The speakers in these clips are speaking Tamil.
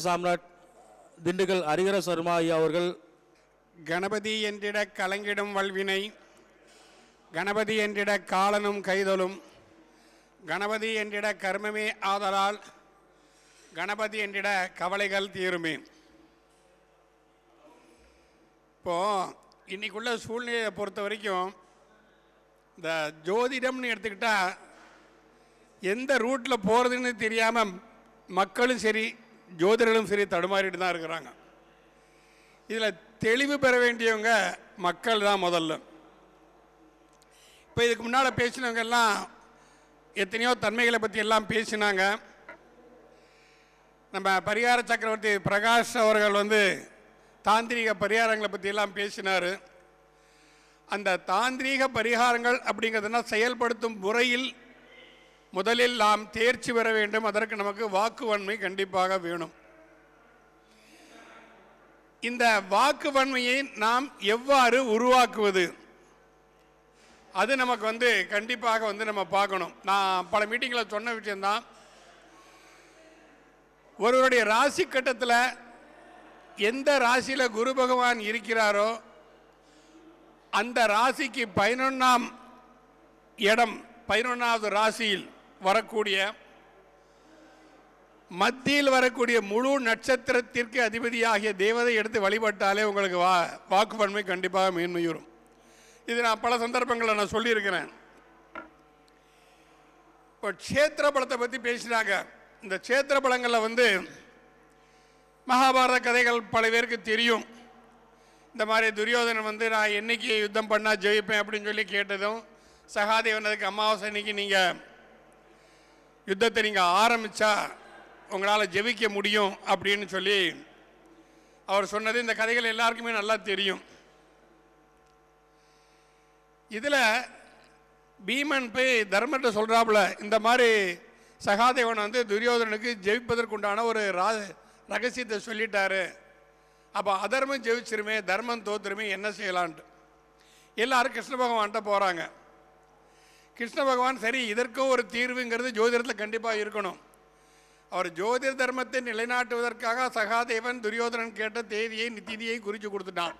சாம்ராட் திண்டுக்கல் ஹரிஹர சர்மா ஐயா அவர்கள் கணபதி என்றிட கலங்கிடும் வல்வினை, கணபதி என்றிட காலனும் கைதொலும், கணபதி என்றிட கர்மமே ஆதலால், கணபதி என்றிட கவலைகள் தீருமே. இப்போது இன்றைக்குள்ள சூழ்நிலையை பொறுத்த வரைக்கும் இந்த ஜோதிடம்னு எடுத்துக்கிட்டால் எந்த ரூட்டில் போகிறதுன்னு தெரியாமல் மக்களும் சரி ஜோதிடர்களும் சரி தடுமாறிட்டு தான் இருக்கிறாங்க. இதில் தெளிவு பெற வேண்டியவங்க மக்கள் தான் முதல்ல. இப்போ இதுக்கு முன்னால் பேசினவங்க எல்லாம் எத்தனையோ தன்மைகளை பற்றி எல்லாம் பேசினாங்க. நம்ம பரிகார சக்கரவர்த்தி பிரகாஷ் அவர்கள் தாந்திரிக பரிகாரங்களை பற்றி எல்லாம் பேசினார். அந்த தாந்திரீக பரிகாரங்கள் அப்படிங்கிறதுனா செயல்படுத்தும் முறையில் முதலில் நாம் தேர்ச்சி பெற வேண்டும். அதற்கு நமக்கு வாக்குவன்மை கண்டிப்பாக வேணும். இந்த வாக்குவன்மையை நாம் எவ்வாறு உருவாக்குவது, அது நமக்கு கண்டிப்பாக நம்ம பார்க்கணும். நான் பல மீட்டிங்கில் சொன்ன விஷயம்தான். ஒருவருடைய ராசி கட்டத்தில் எந்த ராசியில் குரு பகவான் இருக்கிறாரோ அந்த ராசிக்கு 11ஆம் இடம், 11வது ராசியில் வரக்கூடிய மத்தியில் வரக்கூடிய முழு நட்சத்திரத்திற்கு அதிபதியாகிய தேவதை எடுத்து வழிபட்டாலே உங்களுக்கு வாக்குவன்மை கண்டிப்பாக மேன்மையுறும். இது நான் பல சந்தர்ப்பங்களில் நான் சொல்லியிருக்கிறேன். இப்போ க்ஷேத்திர பலத்தை பற்றி பேசினாங்க. இந்த க்ஷேத்திர பலங்களில் மகாபாரத கதைகள் பல பேருக்கு தெரியும். இந்த மாதிரி துரியோதனன் நான் என்னைக்கு யுத்தம் பண்ணால் ஜெயிப்பேன் அப்படின்னு சொல்லி கேட்டதும், சகாதேவன் அதுக்கு அமாவாசை அன்னைக்கு நீங்கள் யுத்தத்தை நீங்கள் ஆரம்பித்தா உங்களால் ஜெயிக்க முடியும் அப்படின்னு சொல்லி அவர் சொன்னது இந்த கதைகள் எல்லாருக்குமே நல்லா தெரியும். இதில் பீமன் போய் தர்மத்தை சொல்கிறாப்புல, இந்த மாதிரி சகாதேவன் துரியோதனனுக்கு ஜெயிப்பதற்குண்டான ஒரு ரகசியத்தை சொல்லிட்டாரு. அப்போ அதர்மம் ஜெயிச்சிருமே, தர்மம் தோத்துருமே, என்ன செய்யலான்ட்டு எல்லாரும் கிருஷ்ண பகவான்கிட்ட போகிறாங்க. கிருஷ்ண பகவான் சரி இதற்கும் ஒரு தீர்வுங்கிறது ஜோதிடத்தில் கண்டிப்பாக இருக்கணும். அவர் ஜோதிட தர்மத்தை நிலைநாட்டுவதற்காக சகாதேவன் துரியோதனன் கேட்ட தேதியை திதியை குறித்து கொடுத்துட்டான்.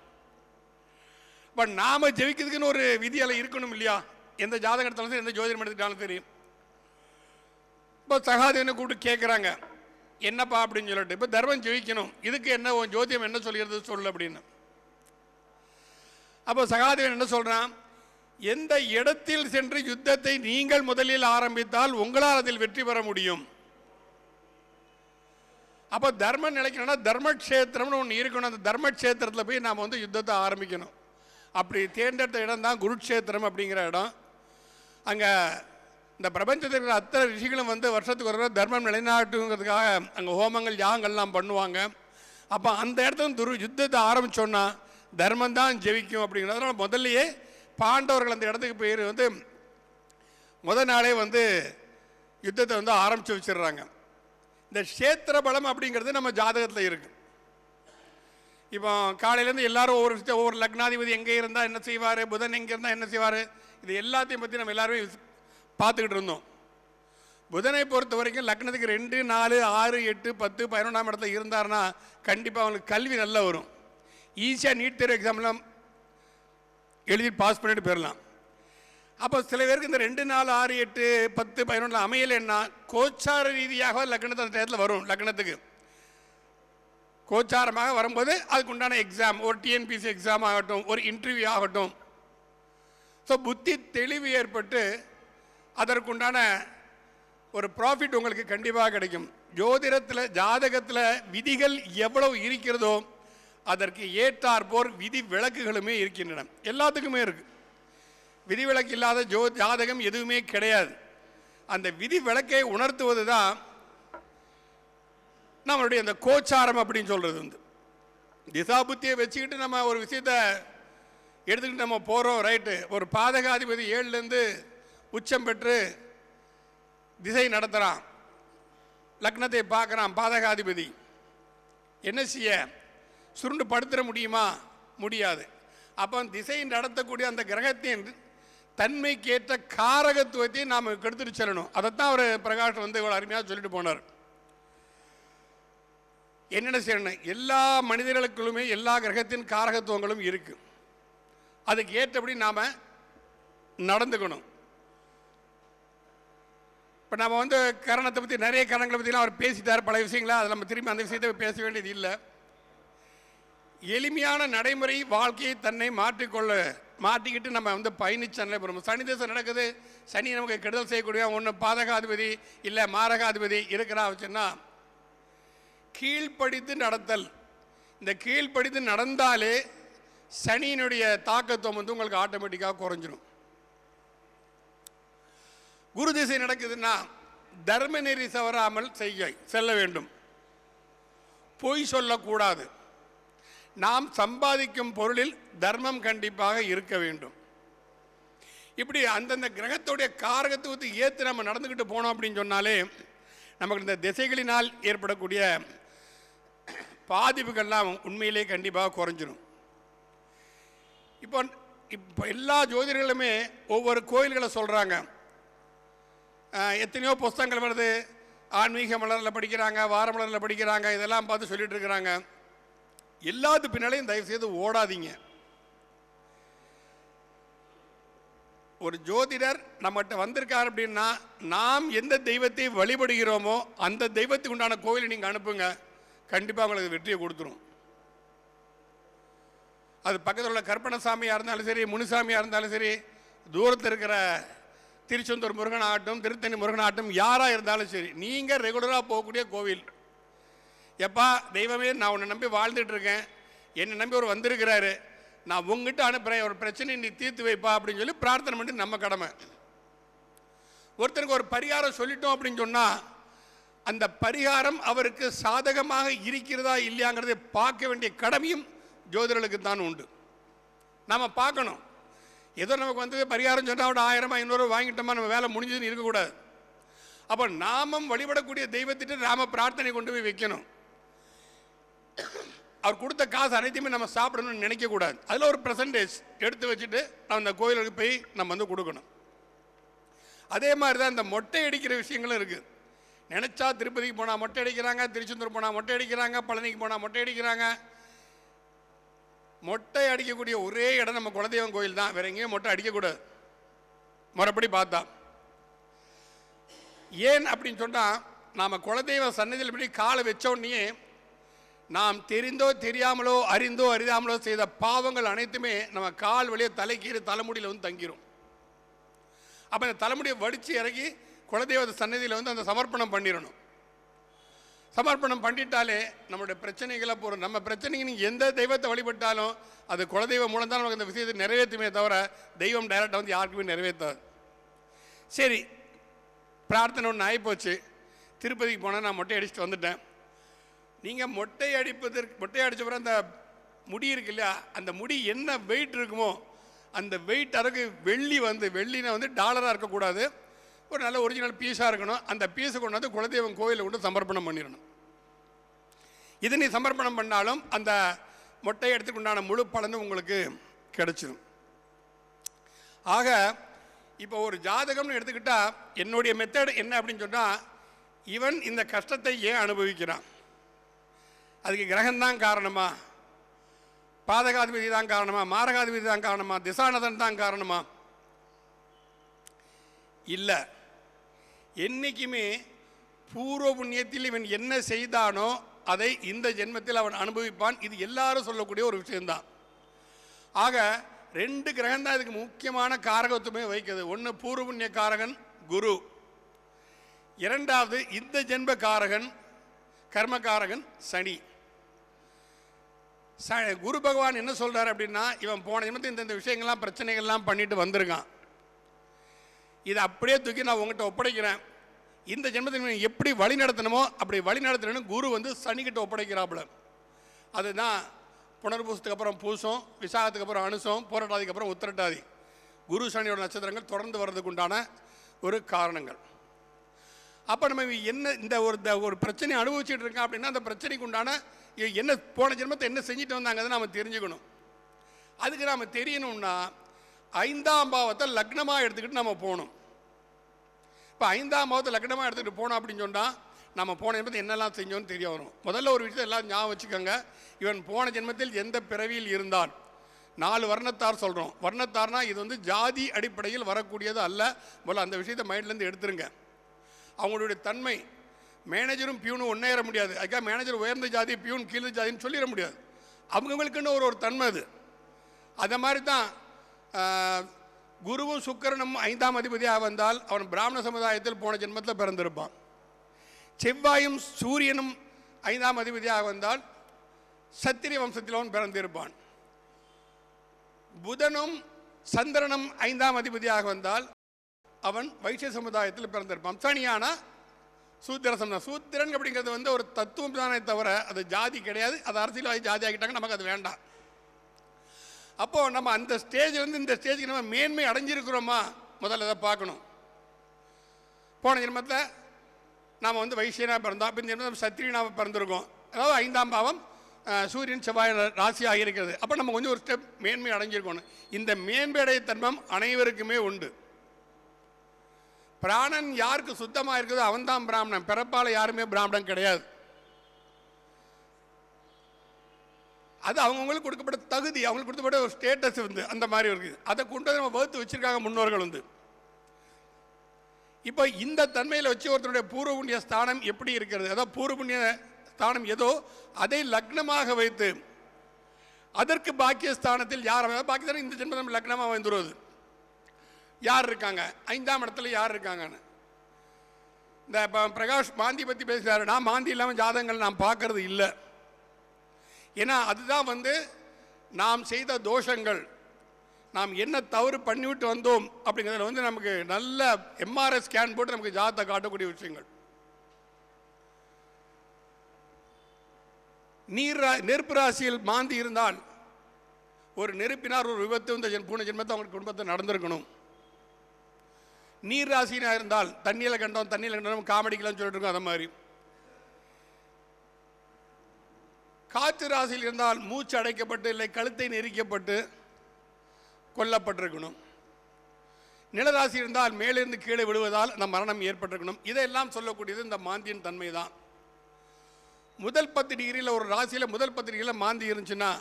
பட் நாம் ஜெயிக்கிறதுக்குன்னு ஒரு விதியெல்லாம் இருக்கணும் இல்லையா? எந்த ஜாதகத்தாலும் சரி, எந்த ஜோதிடம் எடுத்துக்கிட்டாலும் சரி. இப்போ சகாதேவனை கூப்பிட்டு கேட்குறாங்க, என்னப்பா அப்படின்னு சொல்லிட்டு, இப்போ தர்மம் ஜெயிக்கணும், இதுக்கு என்ன ஜோதிடம் என்ன சொல்கிறது சொல்லு அப்படின்னு. அப்போ சகாதேவன் என்ன சொல்கிறான், எந்த இடத்தில் சென்று யுத்தத்தை நீங்கள் முதலில் ஆரம்பித்தால் உங்களால் அதில் வெற்றி பெற முடியும். அப்போ தர்மம் நிலைக்கணும்னா தர்மக்ஷேத்திரம்னு ஒன்று இருக்கணும். அந்த தர்மக்ஷேத்திரத்தில் போய் நாம் யுத்தத்தை ஆரம்பிக்கணும். அப்படி தேர்ந்தெடுத்த இடம் தான் குருக்ஷேத்திரம் அப்படிங்கிற இடம். அங்கே இந்த பிரபஞ்சத்தில் இருக்கிற அத்தனை ரிஷிகளும் வருஷத்துக்கு ஒரு தர்மம் நிலைநாட்டுங்கிறதுக்காக அங்கே ஹோமங்கள் யாகங்கள்லாம் பண்ணுவாங்க. அப்போ அந்த இடத்துல யுத்தத்தை ஆரம்பித்தோன்னா தர்மம் தான் ஜெயிக்கும் அப்படிங்கிறதுனால முதல்லையே பாண்டவர்கள் அந்த இடத்துக்கு போய் முதல் நாளே யுத்தத்தை ஆரம்பித்து வச்சிடுறாங்க. இந்த க்ஷேத்திர பலம் அப்படிங்கிறது நம்ம ஜாதகத்தில் இருக்குது. இப்போ காலையிலேருந்து எல்லாரும் ஒவ்வொரு லக்னாதிபதி எங்கே இருந்தால் என்ன செய்வார், புதன் எங்கே இருந்தால் என்ன செய்வார், இது எல்லாத்தையும் பற்றி நம்ம எல்லாருமே பார்த்துக்கிட்டு இருந்தோம். புதனை பொறுத்த வரைக்கும் லக்னத்துக்கு 2, 4, 6, 8, 10, 11ஆம் இடத்துல இருந்தார்னா கண்டிப்பாக அவங்களுக்கு கல்வி நல்லா வரும். ஈஸியாக நீட் தேர்வு எக்ஸாம்லாம் எழுதி பாஸ் பண்ணிட்டு போயிடலாம். அப்போ சில பேருக்கு இந்த 2, 4, 6, 8, 10, 11 அமையலைன்னா கோச்சார ரீதியாக லக்னத்து அந்த டயத்தில் வரும். லக்னத்துக்கு கோச்சாரமாக வரும்போது அதுக்கு உண்டான எக்ஸாம், ஒரு டிஎன்பிசி எக்ஸாம் ஆகட்டும், ஒரு இன்டர்வியூ ஆகட்டும், ஸோ புத்தி தெளிவு ஏற்பட்டு அதற்குண்டான ஒரு ப்ராஃபிட் உங்களுக்கு கண்டிப்பாக கிடைக்கும். ஜோதிடத்தில் ஜாதகத்தில் விதிகள் எவ்வளவு இருக்கிறதோ அதற்கு ஏற்றாற்போர் விதி விலக்குகளுமே இருக்கின்றன. எல்லாத்துக்குமே இருக்குது. விதிவிலக்கு இல்லாத ஜாதகம் எதுவுமே கிடையாது. அந்த விதி விலக்கை உணர்த்துவது தான் நம்மளுடைய அந்த கோச்சாரம் அப்படின்னு சொல்கிறது. திசா புத்தியை வச்சுக்கிட்டு நம்ம ஒரு விஷயத்தை எடுத்துக்கிட்டு நம்ம போகிறோம், ரைட்டு. ஒரு பாதகாதிபதி 7லேருந்து உச்சம் பெற்று திசை நடத்துகிறான், லக்னத்தை பார்க்குறான். பாதகாதிபதி என்ன செய்ய, சுருண்டு படுத்துற முடியுமா? முடியாது. அப்போ திசை நடத்தக்கூடிய அந்த கிரகத்தின் தன்மைக்கேற்ற காரகத்துவத்தை நாம் கெடுத்துட்டு செல்லணும். அதைத்தான் அவர் பிரகாஷ் இவ்வளோ அருமையாக சொல்லிட்டு போனார். என்னென்ன செய்யணும்? எல்லா மனிதர்களுக்குள்ளுமே எல்லா கிரகத்தின் காரகத்துவங்களும் இருக்கு. அதுக்கு ஏற்றபடி நாம் நடந்துக்கணும். இப்போ நம்ம வந்து கரணத்தை பற்றி நிறைய கரணங்களை பற்றிலாம் அவர் பேசிட்டார், பல விஷயங்களா. அதை நம்ம திரும்பி அந்த விஷயத்தை பேச வேண்டியது இல்லை. எளிமையான நடைமுறை வாழ்க்கையை தன்னை மாற்றிக்கிட்டு நம்ம வந்து பயணிச்சனில் போகிறோம். சனி தசை நடக்குது, சனி நமக்கு கெடுதல் செய்யக்கூடிய ஒன்று பாதகாதிபதி இல்லை மாரகாதிபதி இருக்கிறா வச்சுன்னா கீழ்ப்படித்து நடத்தல். இந்த கீழ்ப்படித்து நடந்தாலே சனியினுடைய தாக்கத்துவம் வந்து உங்களுக்கு ஆட்டோமேட்டிக்காக குறைஞ்சிடும். குரு திசை நடக்குதுன்னா தர்ம நெறி தவறாமல் செல்ல வேண்டும். பொய் சொல்லக்கூடாது. நாம் சம்பாதிக்கும் பொருளில் தர்மம் கண்டிப்பாக இருக்க வேண்டும். இப்படி அந்தந்த கிரகத்துடைய காரகத்துவத்தை ஏற்று நம்ம நடந்துக்கிட்டு போனோம் அப்படின்னு சொன்னாலே நமக்கு இந்த திசைகளினால் ஏற்படக்கூடிய பாதிப்புகள்லாம் உண்மையிலே கண்டிப்பாக குறைஞ்சிடும். இப்போ எல்லா ஜோதிடர்களுமே ஒவ்வொரு கோயில்களை சொல்கிறாங்க. எத்தனையோ புஸ்தகங்கள் வருது, ஆன்மீக மலரில் படிக்கிறாங்க, வார மலரில் படிக்கிறாங்க, இதெல்லாம் பார்த்து சொல்லிட்டு இருக்கிறாங்க. எல்லாத்து பின்னாலையும் தயவு செய்து ஓடாதீங்க. ஒரு ஜோதிடர் நம்மகிட்ட வந்திருக்கார் அப்படின்னா நாம் எந்த தெய்வத்தை வழிபடுகிறோமோ அந்த தெய்வத்துக்கு உண்டான கோயிலை நீங்கள் அனுப்புங்க, கண்டிப்பாக உங்களுக்கு வெற்றியை கொடுத்துரும். அது பக்கத்தில் உள்ள கற்பனசாமியாக இருந்தாலும் சரி, முனுசாமியாக இருந்தாலும் சரி, தூரத்தில் இருக்கிற திருச்செந்தூர் முருகன் ஆகட்டும், திருத்தணி முருகன் ஆகட்டும், யாராக இருந்தாலும் சரி, நீங்கள் ரெகுலராக போகக்கூடிய கோவில். எப்பா தெய்வமே, நான் உன்னை நம்பி வாழ்ந்துட்டு இருக்கேன், என்னை நம்பி ஒரு வந்திருக்கிறாரு, நான் உங்ககிட்ட அனுப்புகிறேன், ஒரு பிரச்சனை நீ தீர்த்து வைப்பா அப்படின்னு சொல்லி பிரார்த்தனை பண்ணி நம்ம கடமை. ஒருத்தருக்கு ஒரு பரிகாரம் சொல்லிட்டோம் அப்படின்னு சொன்னால் அந்த பரிகாரம் அவருக்கு சாதகமாக இருக்கிறதா இல்லையாங்கிறதை பார்க்க வேண்டிய கடமையும் ஜோதிடர்களுக்கு தான் உண்டு. நாம் பார்க்கணும். ஏதோ நமக்கு வந்து பரிகாரம் சொன்னால் அவட 1000 500 வாங்கிட்டோமா நம்ம வேலை முடிஞ்சதுன்னு இருக்கக்கூடாது. அப்போ நாமும் வழிபடக்கூடிய தெய்வத்திட்ட நாம் பிரார்த்தனை கொண்டு போய் வைக்கணும். அவர் கொடுத்த காசு அனைத்தையுமே நம்ம சாப்பிடணும்னு நினைக்கக்கூடாது. அதில் ஒரு பெர்சன்டேஜ் எடுத்து வச்சுட்டு நம்ம அந்த கோயிலுக்கு போய் நம்ம வந்து கொடுக்கணும். அதே மாதிரி தான் இந்த மொட்டை அடிக்கிற விஷயங்களும் இருக்குது. நினச்சா திருப்பதிக்கு போனால் மொட்டை அடிக்கிறாங்க, திருச்செந்தூர் போனால் மொட்டை அடிக்கிறாங்க, பழனிக்கு போனால் மொட்டை அடிக்கிறாங்க. மொட்டை அடிக்கக்கூடிய ஒரே இடம் நம்ம குலதெய்வம் கோயில் தான், வேற எங்கேயும் மொட்டை அடிக்கக்கூடாது முறைப்படி பார்த்தா. ஏன் அப்படின்னு சொன்னால் நாம் குலதெய்வ சன்னதியில் படி காலை வச்சோடனே நாம் தெரிந்தோ தெரியாமலோ அறிந்தோ அறியாமலோ செய்த பாவங்கள் அனைத்துமே நம்ம கால் வழியே தலைக்கீறு தலைமுடியில் வந்து தங்கிரும். அப்போ இந்த தலைமுடியை வடித்து இறக்கி குலதெய்வ சன்னதியில் வந்து அந்த சமர்ப்பணம் பண்ணிடணும். சமர்ப்பணம் பண்ணிட்டாலே நம்மளுடைய பிரச்சனைகளை போகிறோம். நம்ம பிரச்சனைக்கு நீங்கள் எந்த தெய்வத்தை வழிபட்டாலும் அது குலதெய்வம் மூலம் தான் நமக்கு அந்த விஷயத்தை நிறைவேற்றுமே தவிர தெய்வம் டைரெக்டாக வந்து யாருக்குமே நிறைவேற்றாது. சரி, பிரார்த்தனை ஒன்று ஆகிப்போச்சு, திருப்பதிக்கு போனால் நான் மொட்டை அடிச்சுட்டு வந்துட்டேன். நீங்கள் மொட்டை அடித்த பிறகு அந்த முடி இருக்கு இல்லையா, அந்த முடி என்ன வெயிட் இருக்குமோ அந்த வெயிட் அளவுக்கு வெள்ளினா வந்து டாலராக இருக்கக்கூடாது, ஒரு நல்ல ஒரிஜினல் பீஸாக இருக்கணும். அந்த பீஸை கொண்டு வந்து குலதெய்வம் கோயிலை கொண்டு சமர்ப்பணம் பண்ணிடணும். இது நீ சமர்ப்பணம் பண்ணாலும் அந்த மொட்டை எடுத்துக்கு உண்டான முழு பலனும் உங்களுக்கு கிடைச்சிடும். ஆக இப்போ ஒரு ஜாதகம்னு எடுத்துக்கிட்டால் என்னுடைய மெத்தட் என்ன அப்படின்னு சொன்னால், இவன் இந்த கஷ்டத்தை ஏன் அனுபவிக்கிறான், அதுக்கு கிரகம்தான் காரணமா, பாதகாதிபதி தான் காரணமா, மாரகாதிபதி தான் காரணமா, திசானதன் தான் காரணமா? இல்லை. என்றைக்குமே பூர்வ புண்ணியத்தில் இவன் என்ன செய்தானோ அதை இந்த ஜென்மத்தில் அவன் அனுபவிப்பான். இது எல்லாரும் சொல்லக்கூடிய ஒரு விஷயம்தான். ஆக 2 கிரகம் தான் இதுக்கு முக்கியமான காரகத்துவமே வைக்கிறது. ஒன்று பூர்வ புண்ணிய காரகன் குரு, இரண்டாவது இந்த ஜென்ம காரகன் கர்மகாரகன் சனி. குரு பகவான் என்ன சொல்றாரு அப்படின்னா, இவன் போன ஜென்மத்தில் இந்த விஷயங்கள்லாம் பிரச்சனைகள்லாம் பண்ணிட்டு வந்திருக்கான், இதை அப்படியே தூக்கி நான் உங்கள்கிட்ட ஒப்படைக்கிறேன். இந்த ஜென்மத்தில் எப்படி வழி நடத்தணுமோ அப்படி வழி நடத்தணும்னு குரு வந்து சனிக்கிட்ட ஒப்படைக்கிறாப்புல. அதுதான் புனர்பூசத்துக்கு அப்புறம் பூசம், விசாகத்துக்கு அப்புறம் அனுசம், போராட்டாதிக்கு அப்புறம் உத்திரட்டாதி. குரு சனியோட நட்சத்திரங்கள் தொடர்ந்து வர்றதுக்கு உண்டான ஒரு காரணங்கள். அப்போ நம்ம என்ன ஒரு பிரச்சனை அனுபவிச்சுட்டு இருக்கோம் அப்படின்னா அந்த பிரச்சனைக்கு உண்டான என்ன போன ஜென்மத்தை என்ன செஞ்சுட்டு வந்தாங்க அதை நாம் தெரிஞ்சுக்கணும். அதுக்கு நாம் தெரியணும்னா 5ஆம் பாவத்தை லக்னமாக எடுத்துக்கிட்டு நம்ம போகணும். இப்போ 5ஆம் பாவத்தை லக்னமாக எடுத்துக்கிட்டு போனோம் அப்படின்னு சொன்னால் நம்ம போன ஜென்மத்தில் என்னெல்லாம் செஞ்சோன்னு தெரிய வரும். முதல்ல ஒரு விஷயத்தை எல்லாம் ஞாபகம் வச்சுக்கோங்க. இவன் போன ஜென்மத்தில் எந்த பிறவியில் இருந்தான். 4 வர்ணத்தார் சொல்கிறோம். வர்ணத்தார்னா இது வந்து ஜாதி அடிப்படையில் வரக்கூடியது அல்ல. முதல்ல அந்த விஷயத்தை மைண்ட்லேருந்து எடுத்துருங்க. அவங்களுடைய தன்மை, மேனேஜரும் பியூனும் ஒன்றேற முடியாது. அதுக்காக மேனேஜர் உயர்ந்த ஜாதி, பியூன் கீழே ஜாதின்னு சொல்லிட முடியாது. அவங்களுக்குன்னு ஒரு தன்மை அது. அதை மாதிரி தான் குருவும் சுக்கிரனும் 5ஆம் அதிபதியாக வந்தால் அவன் பிராமண சமுதாயத்தில் போன ஜென்மத்தில் பிறந்திருப்பான். செவ்வாயும் சூரியனும் 5ஆம் அதிபதியாக வந்தால் சத்திரிய வம்சத்தில் அவன் பிறந்திருப்பான். புதனும் சந்திரனும் 5ஆம் அதிபதியாக வந்தால் அவன் வைசிய சமுதாயத்தில் பிறந்திருப்பான். சனியானா சூத்திர சமுதாயம். சூத்திரன் அப்படிங்கிறது வந்து ஒரு தத்துவம் தானே தவிர அது ஜாதி கிடையாது. அது அரசியல் ஜாதி ஆகிட்டாங்க, நமக்கு அது வேண்டாம். அப்போது நம்ம அந்த ஸ்டேஜ்லேருந்து இந்த ஸ்டேஜுக்கு நம்ம மேன்மை அடைஞ்சிருக்கிறோமா முதல்ல அதை பார்க்கணும். போன ஜென்மத்தில் நாம் வந்து வைசியனாக பிறந்தோம். இப்போ இந்த ஜென்மத்தில் சத்திரியனாக பிறந்திருக்கோம். அதாவது 5ஆம் பாவம் சூரியன் செவ்வாய் ராசியாக இருக்கிறது. அப்போ நம்ம கொஞ்சம் ஒரு ஸ்டெப் மேன்மை அடைஞ்சிருக்கணும். இந்த மேன்மை அடைய தன்மம் அனைவருக்குமே உண்டு. பிராணன் யாருக்கு சுத்தமாக இருக்குதோ அவன் தான் பிராமணன். பிறப்பால் யாருமே பிராமணன் கிடையாது. அது அவங்களுக்கு கொடுக்கப்பட்ட தகுதி, அவங்களுக்கு கொடுக்கப்பட்ட ஒரு ஸ்டேட்டஸ் வந்து அந்த மாதிரி இருக்குது. அதை கொண்டு நம்ம வகுத்து வச்சுருக்காங்க முன்னோர்கள் வந்து. இப்போ இந்த தன்மையில் வச்சு ஒருத்தருடைய பூர்வ புண்ணிய ஸ்தானம் எப்படி இருக்கிறது, அதாவது பூர்வ புண்ணிய ஸ்தானம் ஏதோ அதை லக்னமாக வைத்து அதற்கு பாக்கிய ஸ்தானத்தில் யார், பாக்கியஸ்தானம் இந்த ஜென்மம் லக்னமாக வந்துடுவது யார் இருக்காங்க, 5ஆம் இடத்துல யார் இருக்காங்கன்னு. இந்த இப்போ பிரகாஷ் மாந்தி பற்றி பேசுகிறாரு. நான் மாந்தி இல்லாமல் ஜாதகங்கள் நான் பார்க்கறது இல்லை. ஏன்னா அதுதான் வந்து நாம் செய்த தோஷங்கள், நாம் என்ன தவறு பண்ணிவிட்டு வந்தோம் அப்படிங்கிறதுல வந்து நமக்கு நல்ல எம்ஆர்ஐ ஸ்கேன் போட்டு நமக்கு ஜாதகத்தை காட்டக்கூடிய விஷயங்கள். நெருப்பு ராசியில் மாந்தி இருந்தால் ஒரு நெருப்பினார் ஒரு விபத்து இந்த பூனை ஜென்மத்தை அவங்க குடும்பத்தில் நடந்திருக்கணும். நீர் ராசினா இருந்தால் தண்ணியில் கண்டோம் காமெடிக்கெல்லாம் சொல்லிட்டு இருக்கோம். அதை மாதிரி காற்று ராசியில் இருந்தால் மூச்சு அடைக்கப்பட்டு இல்லை கழுத்தை நெரிக்கப்பட்டு கொல்லப்பட்டிருக்கணும். நிலராசி இருந்தால் மேலிருந்து கீழே விழுவதால் அந்த மரணம் ஏற்பட்டிருக்கணும். இதையெல்லாம் சொல்லக்கூடியது இந்த மாந்தியின் தன்மை தான். முதல் 10 டிகிரியில் ஒரு ராசியில் முதல் 10 டிகிரியில் மாந்தி இருந்துச்சுன்னா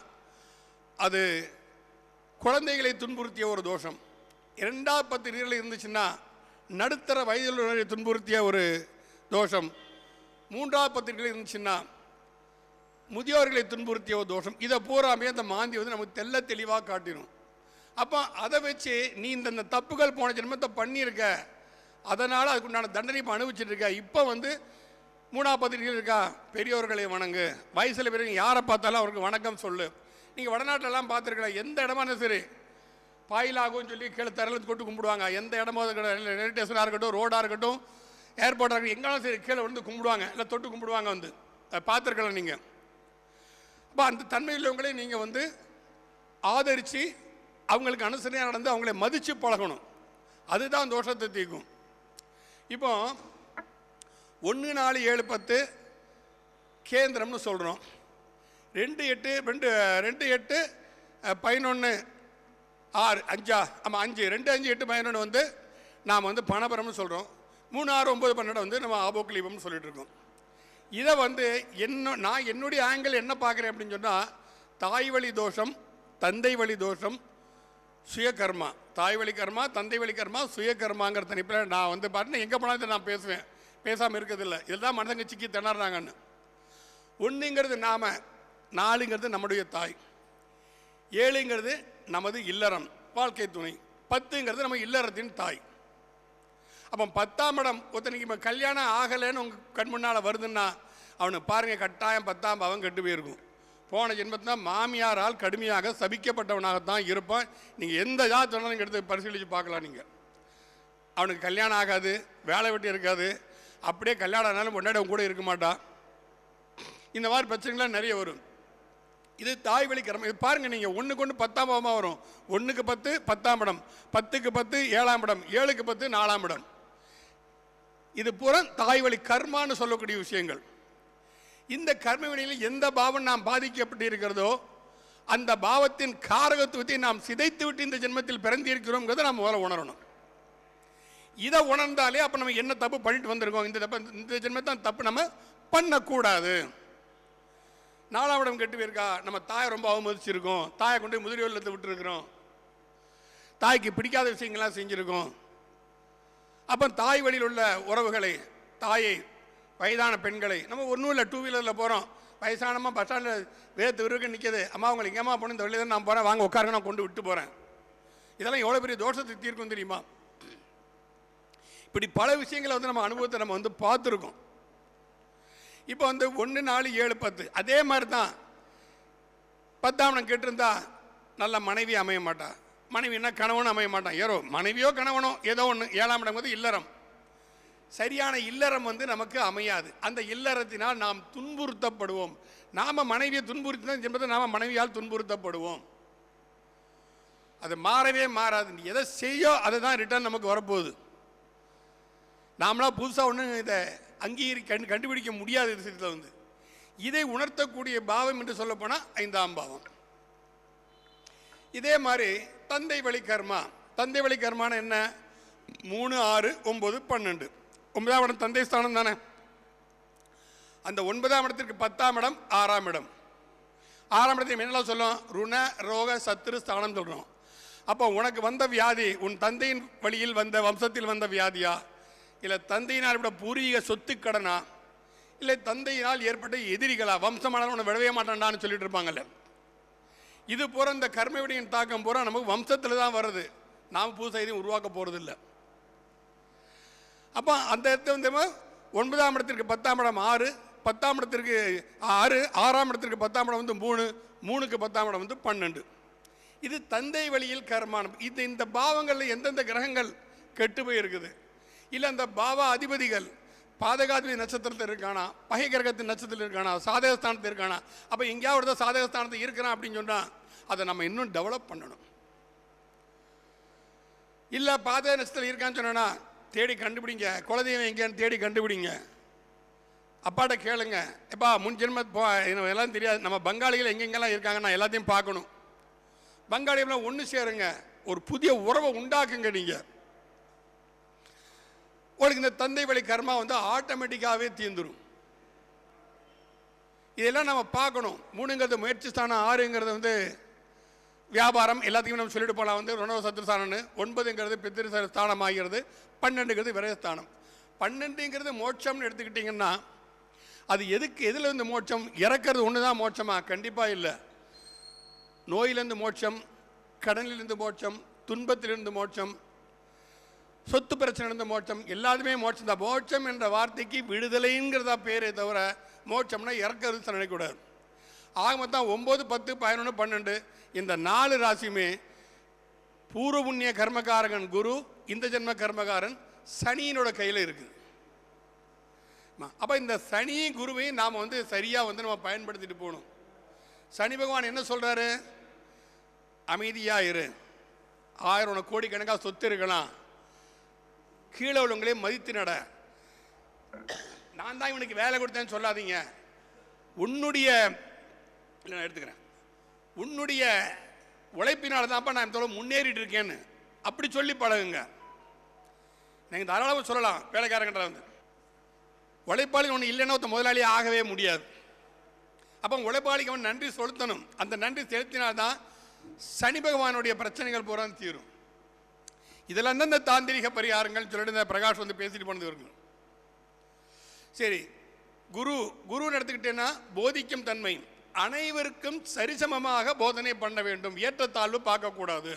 அது குழந்தைகளை துன்புறுத்திய ஒரு தோஷம். 2வது 10 டிகிரியில் இருந்துச்சுன்னா நடுத்தர வயதில் துன்புறுத்திய ஒரு தோஷம். 3வது 10 டிகிரியில் இருந்துச்சுன்னா முதியோர்களை துன்புறுத்திய ஒரு தோஷம். இதை பூராமே அந்த மாந்தி வந்து நமக்கு தெல்ல தெளிவாக காட்டிடும். அப்போ அதை வச்சு நீ இந்த தப்புகள் போன ஜென்மத்தை பண்ணியிருக்க, அதனால் அதுக்குண்டான தண்டனை இப்போ அனுபவிச்சுட்டு இருக்க. இப்போ வந்து 3வது 10 டிகிரி இருக்கா, பெரியோர்களை வணங்கு. வயசில் பெரிய யாரை பார்த்தாலும் அவருக்கு வணக்கம் சொல்லு. நீங்கள் வடநாட்டிலலாம் பார்த்துருக்கலாம், எந்த இடமா இருந்தாலும் சரி பாயிலாகும்னு சொல்லி கீழே தரலேருந்து கொண்டு கும்பிடுவாங்க. எந்த இடமோ ரயில்வே ஸ்டேஷனாக இருக்கட்டும், ரோடாக இருக்கட்டும், ஏர்போர்ட்டாக இருக்கட்டும், எங்கேனாலும் சரி கீழே வந்து கும்பிடுவாங்க, இல்லை தொட்டு கும்பிடுவாங்க. வந்து பார்த்துருக்கலாம் நீங்கள். அப்போ அந்த தன்மையுள்ளவங்களே நீங்கள் வந்து ஆதரித்து அவங்களுக்கு அனுசரணையாக நடந்து அவங்கள மதித்து பழகணும். அதுதான் தோஷத்தை தீர்க்கும். இப்போ 1, 4, 7, 10 கேந்திரம்னு சொல்கிறோம். 2, 8, 11, 6, 5 ஆமாம் 5, 2, 5, 8, 11 வந்து நாம் வந்து பணபரம்னு சொல்கிறோம். 3, 6, 9, 12 வந்து நம்ம ஆபோக்லீபம்னு சொல்லிட்டு இருக்கோம். இதை வந்து நான் என்னுடைய ஆங்கிள் என்ன பார்க்குறேன் அப்படின்னு சொன்னால், தாய் வழி தோஷம், தந்தை வழி தோஷம், சுயகர்மா. தாய் வழி கர்மா, தந்தை வழி கர்மா, சுயகர்மாங்கிற தனிப்பில் நான் வந்து பார்த்தீங்கன்னா எங்கே போனாலும் நான் பேசுவேன், பேசாமல் இருக்கிறதில்ல. இதுதான் மனதங்க சிக்கி திணறாங்கன்னு. 1ங்கிறது நாம, 4ங்கிறது நம்முடைய தாய், 7ங்கிறது நமது இல்லறம் வாழ்க்கை துணை, 10ங்கிறது நம்ம இல்லறத்தின் தாய். அப்போ 10ஆம் இடம் ஒருத்தனுக்கு இப்போ கல்யாணம் ஆகலைன்னு உங்கள் கண் முன்னால் வருதுன்னா அவனுக்கு பாருங்கள் கட்டாயம் 10ஆம் பாவம் கெட்டு போயிருக்கும். போன ஜென்மத்தினா மாமியாரால் கடுமையாக சபிக்கப்பட்டவனாகத்தான் இருப்பான். நீங்கள் எந்த ஜாதகம் சொன்னாலும் எடுத்து பரிசீலித்து பார்க்கலாம். நீங்கள் அவனுக்கு கல்யாணம் ஆகாது, வேலை வெட்டி இருக்காது, அப்படியே கல்யாணம் ஆனாலும் முன்னாடி அவன் கூட இருக்க மாட்டான். இந்த மாதிரி பிரச்சனைகள்லாம் நிறைய வரும். இது தாய் வழி கர்மம். இது பாருங்கள், நீங்கள் 1க்கு 1 10ஆம் பாவமாக வரும். 1க்கு 10 10ஆம் இடம், 10க்கு 10 7ஆம் இடம், 7க்கு 10 4ஆம் இடம். இது பூரா தாய் வழி கர்மான்னு சொல்லக்கூடிய விஷயங்கள். இந்த கர்ம வினையில் எந்த பாவம் நாம் பாதிக்கப்பட்டு இருக்கிறதோ அந்த பாவத்தின் காரகத்துவத்தை நாம் சிதைத்து விட்டு இந்த ஜென்மத்தில் பிறந்திருக்கிறோம்ங்கிறத நாம் முதல்ல உணரணும். இதை உணர்ந்தாலே அப்போ நம்ம என்ன தப்பு பண்ணிட்டு வந்திருக்கோம், இந்த ஜென்மத்தை தப்பு நம்ம பண்ணக்கூடாது. 4ஆம் இடம் கெட்டு போயிருக்கா, நம்ம தாயை ரொம்ப அவமதிச்சிருக்கோம், தாயை கொண்டு முதியோர் இல்லத்தை விட்டுருக்கிறோம், தாய்க்கு பிடிக்காத விஷயங்கள்லாம் செஞ்சுருக்கோம். அப்போ தாய் வழியில் உள்ள உறவுகளை, தாயை, வயதான பெண்களை, நம்ம ஒன்றும் இல்லை 2 வீலரில் போகிறோம், வயசானம்மா பஸ் ஸ்டாண்டில் வேர்த்து விருக்கு நிற்கிது, அம்மா உங்களுக்கு எங்கேம்மா போகணும், இந்த வழியில் தான் நான் போகிறேன், வாங்க உட்காருங்க, நான் கொண்டு விட்டு போகிறேன். இதெல்லாம் எவ்வளோ பெரிய தோஷத்தை தீர்க்கும் தெரியுமா? இப்படி பல விஷயங்களை நம்ம அனுபவத்தை நம்ம பார்த்துருக்கோம். இப்போ 1, 4, 7, 10 அதே மாதிரி தான். 10ஆம் இடம் கேட்டிருந்தா நல்ல மனைவி அமைய மாட்டா, மனைவின்னா கணவனும் அமைய மாட்டான், ஏதோ மனைவியோ கணவனோ ஏதோ ஒன்று. 7ஆம் இடம் இல்லறம், சரியான இல்லறம் நமக்கு அமையாது. அந்த இல்லறத்தினால் நாம் துன்புறுத்தப்படுவோம். நாம் மனைவியை துன்புறுத்தினா என்பதை நாம் மனைவியால் துன்புறுத்தப்படுவோம். அது மாறவே மாறாது. நீ எதை செய்யோ அதை தான் ரிட்டர்ன் நமக்கு வரப்போகுது. நாமளாக புதுசாக ஒன்று இதை கண்டுபிடிக்க முடியாத விஷயத்தில் இதை உணர்த்தக்கூடிய பாவம் என்று சொல்லப்போனால் 5ஆம் பாவம். இதே மாதிரி தந்தை வழி கர்மா. தந்தை வழி கர்மான என்ன? 3, 6, 9, 12. 9ஆம் இடம் தந்தை ஸ்தானம் தானே. அந்த 9ஆம் இடத்திற்கு 10ஆம் இடம் 6ஆம் இடம். 6ஆம் இடத்தை என்னெல்லாம் சொல்லும்? ருண ரோக சத்துரு ஸ்தானம் சொல்கிறோம். அப்போ உனக்கு வந்த வியாதி உன் தந்தையின் வழியில் வந்த வம்சத்தில் வந்த வியாதியா, இல்லை தந்தையினால் ஏற்பட்ட பூர்வீக சொத்து கடனா, இல்லை தந்தையினால் ஏற்பட்ட எதிரிகளா, வம்சமானாலும் உன்னை விடவே மாட்டான்டான்னு சொல்லிட்டு இருப்பாங்கல்ல. இது போகிற இந்த கர்மவிடியின் தாக்கம் பூரா நமக்கு வம்சத்தில் தான் வருது, நாம் புதுசாக எதையும் உருவாக்க போகிறது இல்லை. அப்போ அந்த இடத்த 9ஆம் இடத்திற்கு 10ஆம் இடம் 6, 10ஆம் இடத்திற்கு 6, 6ஆம் இடத்திற்கு 10ஆம் இடம் 3, 3க்கு 10ஆம் இடம் 12. இது தந்தை வழியில் கர்மானம். இந்த பாவங்களில் எந்தெந்த கிரகங்கள் கெட்டு போய் இருக்குது, இல்லை அந்த பாவ அதிபதிகள் பாதகாதிபதி நட்சத்திரத்தில் இருக்கானா, பகை கிரகத்தின் நட்சத்திரத்தில் இருக்கானா, சாதகஸ்தானத்தில் இருக்கானா. அப்போ எங்கேயாவது சாதகஸ்தானத்தில் இருக்கிறான் அப்படின்னு சொன்னால் அதை நம்ம இன்னும் டெவலப் பண்ணணும். இல்லை பாதக நட்சத்திரம் இருக்கான்னு சொன்னா தேடி கண்டுபிடிங்க, குலதெய்வம் எங்கேன்னு தேடி கண்டுபிடிங்க, அப்பாட்ட கேளுங்க. எப்பா முன் ஜென்ம எல்லாம் தெரியாது, நம்ம பங்காளிகள் எங்கெங்கெல்லாம் இருக்காங்க நான் எல்லாத்தையும் பார்க்கணும். பங்காளிகள்லாம் ஒன்று சேருங்க, ஒரு புதிய உறவை உண்டாக்குங்க. நீங்கள் உங்களுக்கு இந்த தந்தை வழி கர்மா ஆட்டோமேட்டிக்காகவே தீர்ந்துடும். இதெல்லாம் நம்ம பார்க்கணும். 3ங்கிறது முயற்சி ஸ்தானம், 6ங்கிறது வியாபாரம், எல்லாத்தையும் நம்ம சொல்லிட்டு போகலாம். ருணவ சத்ருஸ்தானம்னு. 9ங்கிறது பித்திரு ஸ்தானம் ஆகிறது. 12ங்கிறது விரயஸ்தானம். 12ங்கிறது மோட்சம்னு எடுத்துக்கிட்டிங்கன்னா அது எதில் மோட்சம்? இறக்கிறது ஒன்று தான் மோட்சமா? கண்டிப்பாக இல்லை. நோயிலிருந்து மோட்சம், கடனிலிருந்து மோட்சம், துன்பத்திலிருந்து மோட்சம், சொத்து பிரச்சனை மோட்சம், எல்லாத்துமே மோட்சம் தான். மோட்சம் என்ற வார்த்தைக்கு விடுதலைங்கிறதா பேரே தவிர மோட்சம்னா இறக்கிறது நினைக்கூடாது. ஆக மொத்தம் 9, 10, 11, 12 இந்த 4 ராசியுமே பூர்வ புண்ணிய கர்மகாரகன் குரு, இந்த ஜென்ம கர்மகாரன் சனியினோட கையில் இருக்குது. அப்போ இந்த சனி குருவையும் நாம் சரியாக நம்ம பயன்படுத்திட்டு போகணும். சனி பகவான் என்ன சொல்கிறாரு? அமைதியாக இரு, 1000 கோடிக்கணக்காக சொத்து இருக்கலாம், கீழே உள்ளவங்களே மதித்து நட, நான் தான் இவனுக்கு வேலை கொடுத்தேன்னு சொல்லாதீங்க, உன்னுடைய நான் எடுத்துக்கிறேன், உன்னுடைய உழைப்பினால தான்ப்பா நான் இந்த முன்னேறிட்டு இருக்கேன்னு அப்படி சொல்லி பழகுங்க. நீங்கள் தாராளமாக சொல்லலாம். வேலைக்காரங்கிட்ட உழைப்பாளி ஒன்று இல்லைன்னா ஒருத்த முதலாளி ஆகவே முடியாது. அப்போ உழைப்பாளிக்கு அவன் நன்றி செலுத்தணும். அந்த நன்றி செலுத்தினால்தான் சனி பகவானுடைய பிரச்சனைகள் பூரா தீரும். இதெல்லாம் தான் இந்த தாந்திரிக பரிகாரங்கள் சொல்லிட்டு இந்த பிரகாஷ் பேசிட்டு போனது இருக்கு. சரி, குருன்னு எடுத்துக்கிட்டேன்னா போதிக்கும் தன்மை, அனைவருக்கும் சரிசமமாக போதனை பண்ண வேண்டும், ஏற்றத்தாழ்வு பார்க்கக்கூடாது,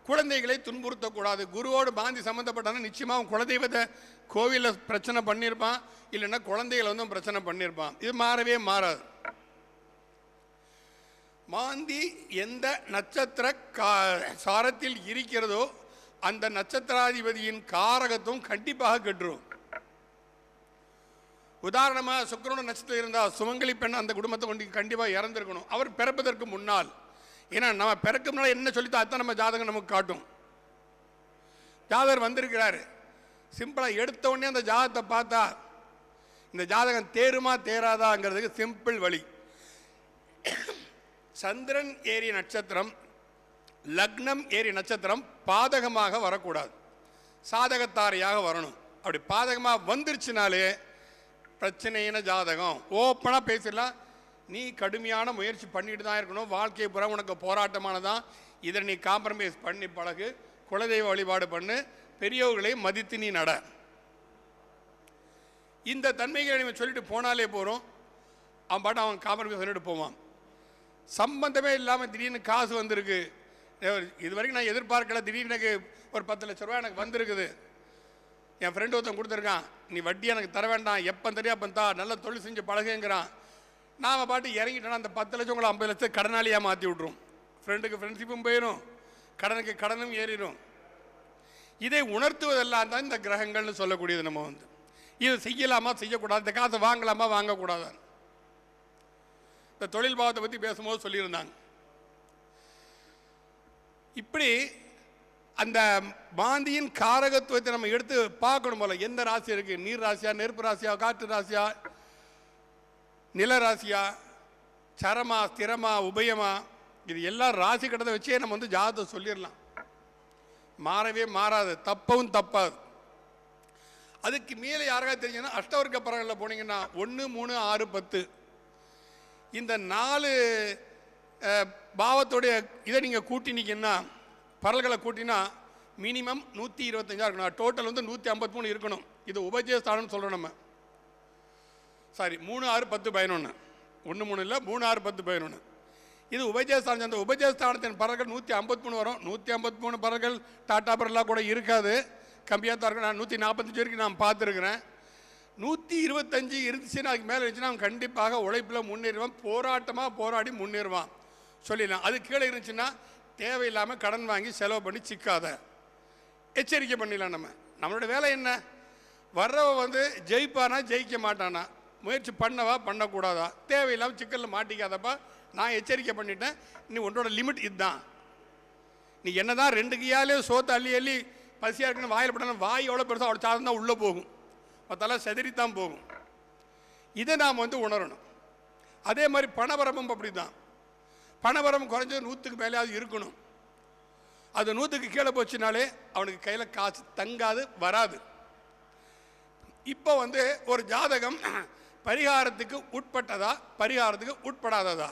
குழந்தைகளை துன்புறுத்தக்கூடாது. குருவோடு பாந்தி சம்மந்தப்பட்டான நிச்சயமாக குலதெய்வத்தை கோவிலில் பிரச்சனை பண்ணியிருப்பான், இல்லைன்னா குழந்தைகளை பிரச்சனை பண்ணியிருப்பான். இது மாறவே மாறாது. மாந்தி எந்த நட்சத்திர சாரத்தில் இருக்கிறதோ அந்த நட்சத்திராதிபதியின் காரகத்துவம் கண்டிப்பாக கெட்டுரும். உதாரணமாக சுக்கிரனோட நட்சத்திரம் இருந்தால் சுமங்கலி பெண் அந்த குடும்பத்தை கொண்டு கண்டிப்பாக இறந்துருக்கணும், அவர் பிறப்பதற்கு முன்னால். ஏன்னா நம்ம பிறக்க முன்னால் என்ன சொல்லித்தா அதுதான் நம்ம ஜாதகம் நமக்கு காட்டும். ஜாதகர் வந்திருக்கிறாரு, சிம்பிளாக எடுத்த உடனே அந்த ஜாதகத்தை பார்த்தா இந்த ஜாதகம் தேருமா தேராதாங்கிறதுக்கு சிம்பிள் வழி. சந்திரன் ஏறிய நட்சத்திரம் லக்னம் ஏறி நட்சத்திரம் பாதகமாக வரக்கூடாது, சாதகத்தாரையாக வரணும். அப்படி பாதகமாக வந்துருச்சுனாலே பிரச்சனையான ஜாதகம். ஓப்பனாக பேசிடலாம், நீ கடுமையான முயற்சி பண்ணிட்டு தான் இருக்கணும், வாழ்க்கையை புறம் உனக்கு போராட்டமானதான், இதை நீ காம்ப்ரமைஸ் பண்ணி பழகு, குலதெய்வ வழிபாடு பண்ணு, பெரியவர்களை மதித்து நீ நட. இந்த தன்மைகளை நம்ம சொல்லிட்டு போனாலே போகிறோம். அவன் பாட்டு அவன் காம்ப்ரமைஸ் பண்ணிட்டு போவான். சம்பந்தமே இல்லாமல் திடீர்னு காசு வந்திருக்கு, இது வரைக்கும் நான் எதிர்பார்க்கல, திடீர்னு எனக்கு ஒரு 10 லட்ச ரூபா எனக்கு வந்திருக்குது, என் ஃப்ரெண்டு ஒருத்தன் கொடுத்துருக்கான், நீ வட்டி எனக்கு தர வேண்டாம், எப்போ தெரியா பந்தா நல்ல தொழில் செஞ்சு பழகுங்கிறான். நாம் பாட்டு இறங்கிட்டோன்னா அந்த 10 லட்சம் உங்களை 50 லட்சம் கடனாளியாக மாற்றி விட்ரும். ஃப்ரெண்டுக்கு ஃப்ரெண்ட்ஷிப்பும் போயிடும், கடனுக்கு கடனும் ஏறிடும். இதை உணர்த்துவதெல்லாம் தான் இந்த கிரகங்கள்னு சொல்லக்கூடியது. நம்ம வந்து இது செய்யலாமா செய்யக்கூடாது, இந்த காசை வாங்கலாமா வாங்கக்கூடாது. இந்த தொழில் பாவத்தை பற்றி பேசும்போது சொல்லியிருந்தாங்க. இப்படி அந்த மாந்தியின் காரகத்துவத்தை நம்ம எடுத்து பார்க்கணும் போல. எந்த ராசி இருக்குது, நீர் ராசியா, நெருப்பு ராசியா, காற்று ராசியா, நில ராசியா, சரமா, ஸ்திரமா, உபயமா, இது எல்லாம் ராசி கட்டத்தை வச்சே நம்ம வந்து ஜாதகத்தை சொல்லிடலாம். மாறவே மாறாது, தப்பவும் தப்பாது. அதுக்கு மேலே யாராவது தெரிஞ்சுன்னா அஷ்டவர்க்க பறவைகளில் போனீங்கன்னா 1, 3, 6, 10 இந்த 4 பாவத்துடைய இதை நீங்கள் கூட்டினீங்கன்னா, பரல்களை கூட்டினா மினிமம் 125 இருக்கணும். டோட்டல் வந்து 153 இருக்கணும். இது உபஜயஸ்தானம்னு சொல்கிறோம் நம்ம. சாரி, 3, 6, 10, 11, 1, 3 இல்லை, 3, 6, 10, 11. இது உபஜயஸ்தானம். அந்த உபஜயஸ்தானத்தின் பறல்கள் 153 வரும். 153 பறல்கள் டாட்டா பரலாக கூட இருக்காது, கம்மியாக தான் இருக்கும். நான் 145 வரைக்கும் நான் பார்த்துருக்குறேன். 125 இருந்துச்சுன்னா அதுக்கு மேலே இருந்துச்சுன்னா அவன் கண்டிப்பாக உழைப்பில் முன்னேறுவான், போராட்டமாக போராடி முன்னேறுவான் சொல்லிடலாம். அது கீழே இருந்துச்சுன்னா தேவையில்லாமல் கடன் வாங்கி செலவு பண்ணி சிக்காத, எச்சரிக்கை பண்ணிடலாம். நம்மளோட வேலை என்ன, வர்றவ வந்து ஜெயிப்பானா ஜெயிக்க மாட்டானா, முயற்சி பண்ணவா பண்ணக்கூடாதா, தேவையில்லாமல் சிக்கலில் மாட்டிக்காதப்பா, நான் எச்சரிக்கை பண்ணிட்டேன், நீ உன்னோட லிமிட் இதுதான். நீ என்ன தான் 2 கையாலே சோத்தை அள்ளி அள்ளி பசியாக இருக்குன்னு வாயில் போட்டாலும் வாய் எவ்வளோ பெருசாக அவ்வளோ சாதம் தான் உள்ளே போகும், மற்றெல்லாம் செதறித்தான் போகும். இதை நாம் வந்து உணரணும். அதே மாதிரி பணவரமும் அப்படி தான். பணவரம் குறைஞ்சது 100க்கு மேலேயாவது இருக்கணும். அது 100க்கு கீழே போச்சுனாலே அவனுக்கு கையில் காசு தங்காது, வராது. இப்போ வந்து ஒரு ஜாதகம் பரிகாரத்துக்கு உட்பட்டதா பரிகாரத்துக்கு உட்படாததா?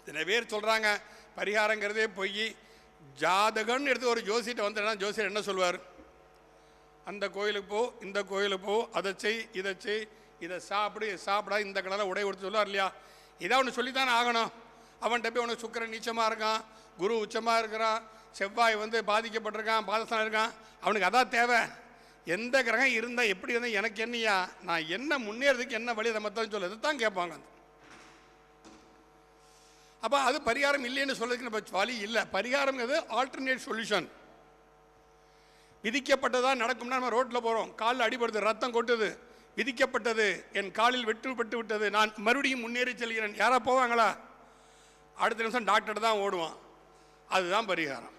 சில பேர் சொல்கிறாங்க பரிகாரங்கிறதே பொய். ஜாதகம்னு எடுத்து ஒரு ஜோசிட்ட வந்துன்னா ஜோசியர் என்ன சொல்வார், அந்த கோயிலுக்கு போ, இந்த கோயிலுக்கு போ, அதை செய், இதை செய், இதை சாப்பிடு, சாப்பிடா, இந்த கலரில் உடை கொடுத்து சொல்லுவார் இல்லையா? இதை அவனு சொல்லித்தானே ஆகணும். அவன்கிட்ட போய் உனக்கு சுக்கிரன் நீச்சமாக இருக்கான், குரு உச்சமாக இருக்கிறான், செவ்வாய் வந்து பாதிக்கப்பட்டிருக்கான், பாதஸ்தானம் இருக்கான், அவனுக்கு அதான் தேவை. எந்த கிரகம் இருந்தால் எப்படி இருந்தால் எனக்கு என்னையா, நான் என்ன முன்னேறதுக்கு என்ன வழி, அதை மொத்தம் சொல்லு, இதை தான் கேட்பாங்க. அப்போ அது பரிகாரம் இல்லைன்னு சொல்றதுக்கு நம்ம வழி இல்லை. பரிகாரம்ங்கிறது ஆல்டர்னேட் சொல்யூஷன். விதிக்கப்பட்டதாக நடக்கும்னா நம்ம ரோட்டில் போகிறோம், காலில் அடிபடுது, ரத்தம் கொட்டுது, விதிக்கப்பட்டது, என் காலில் வெட்டுப்பட்டு விட்டது, நான் மறுபடியும் முன்னேறி செல்கிறேன், யாரா போவாங்களா? அடுத்த நிமிஷம் டாக்டர் தான் ஓடுவான். அதுதான் பரிகாரம்.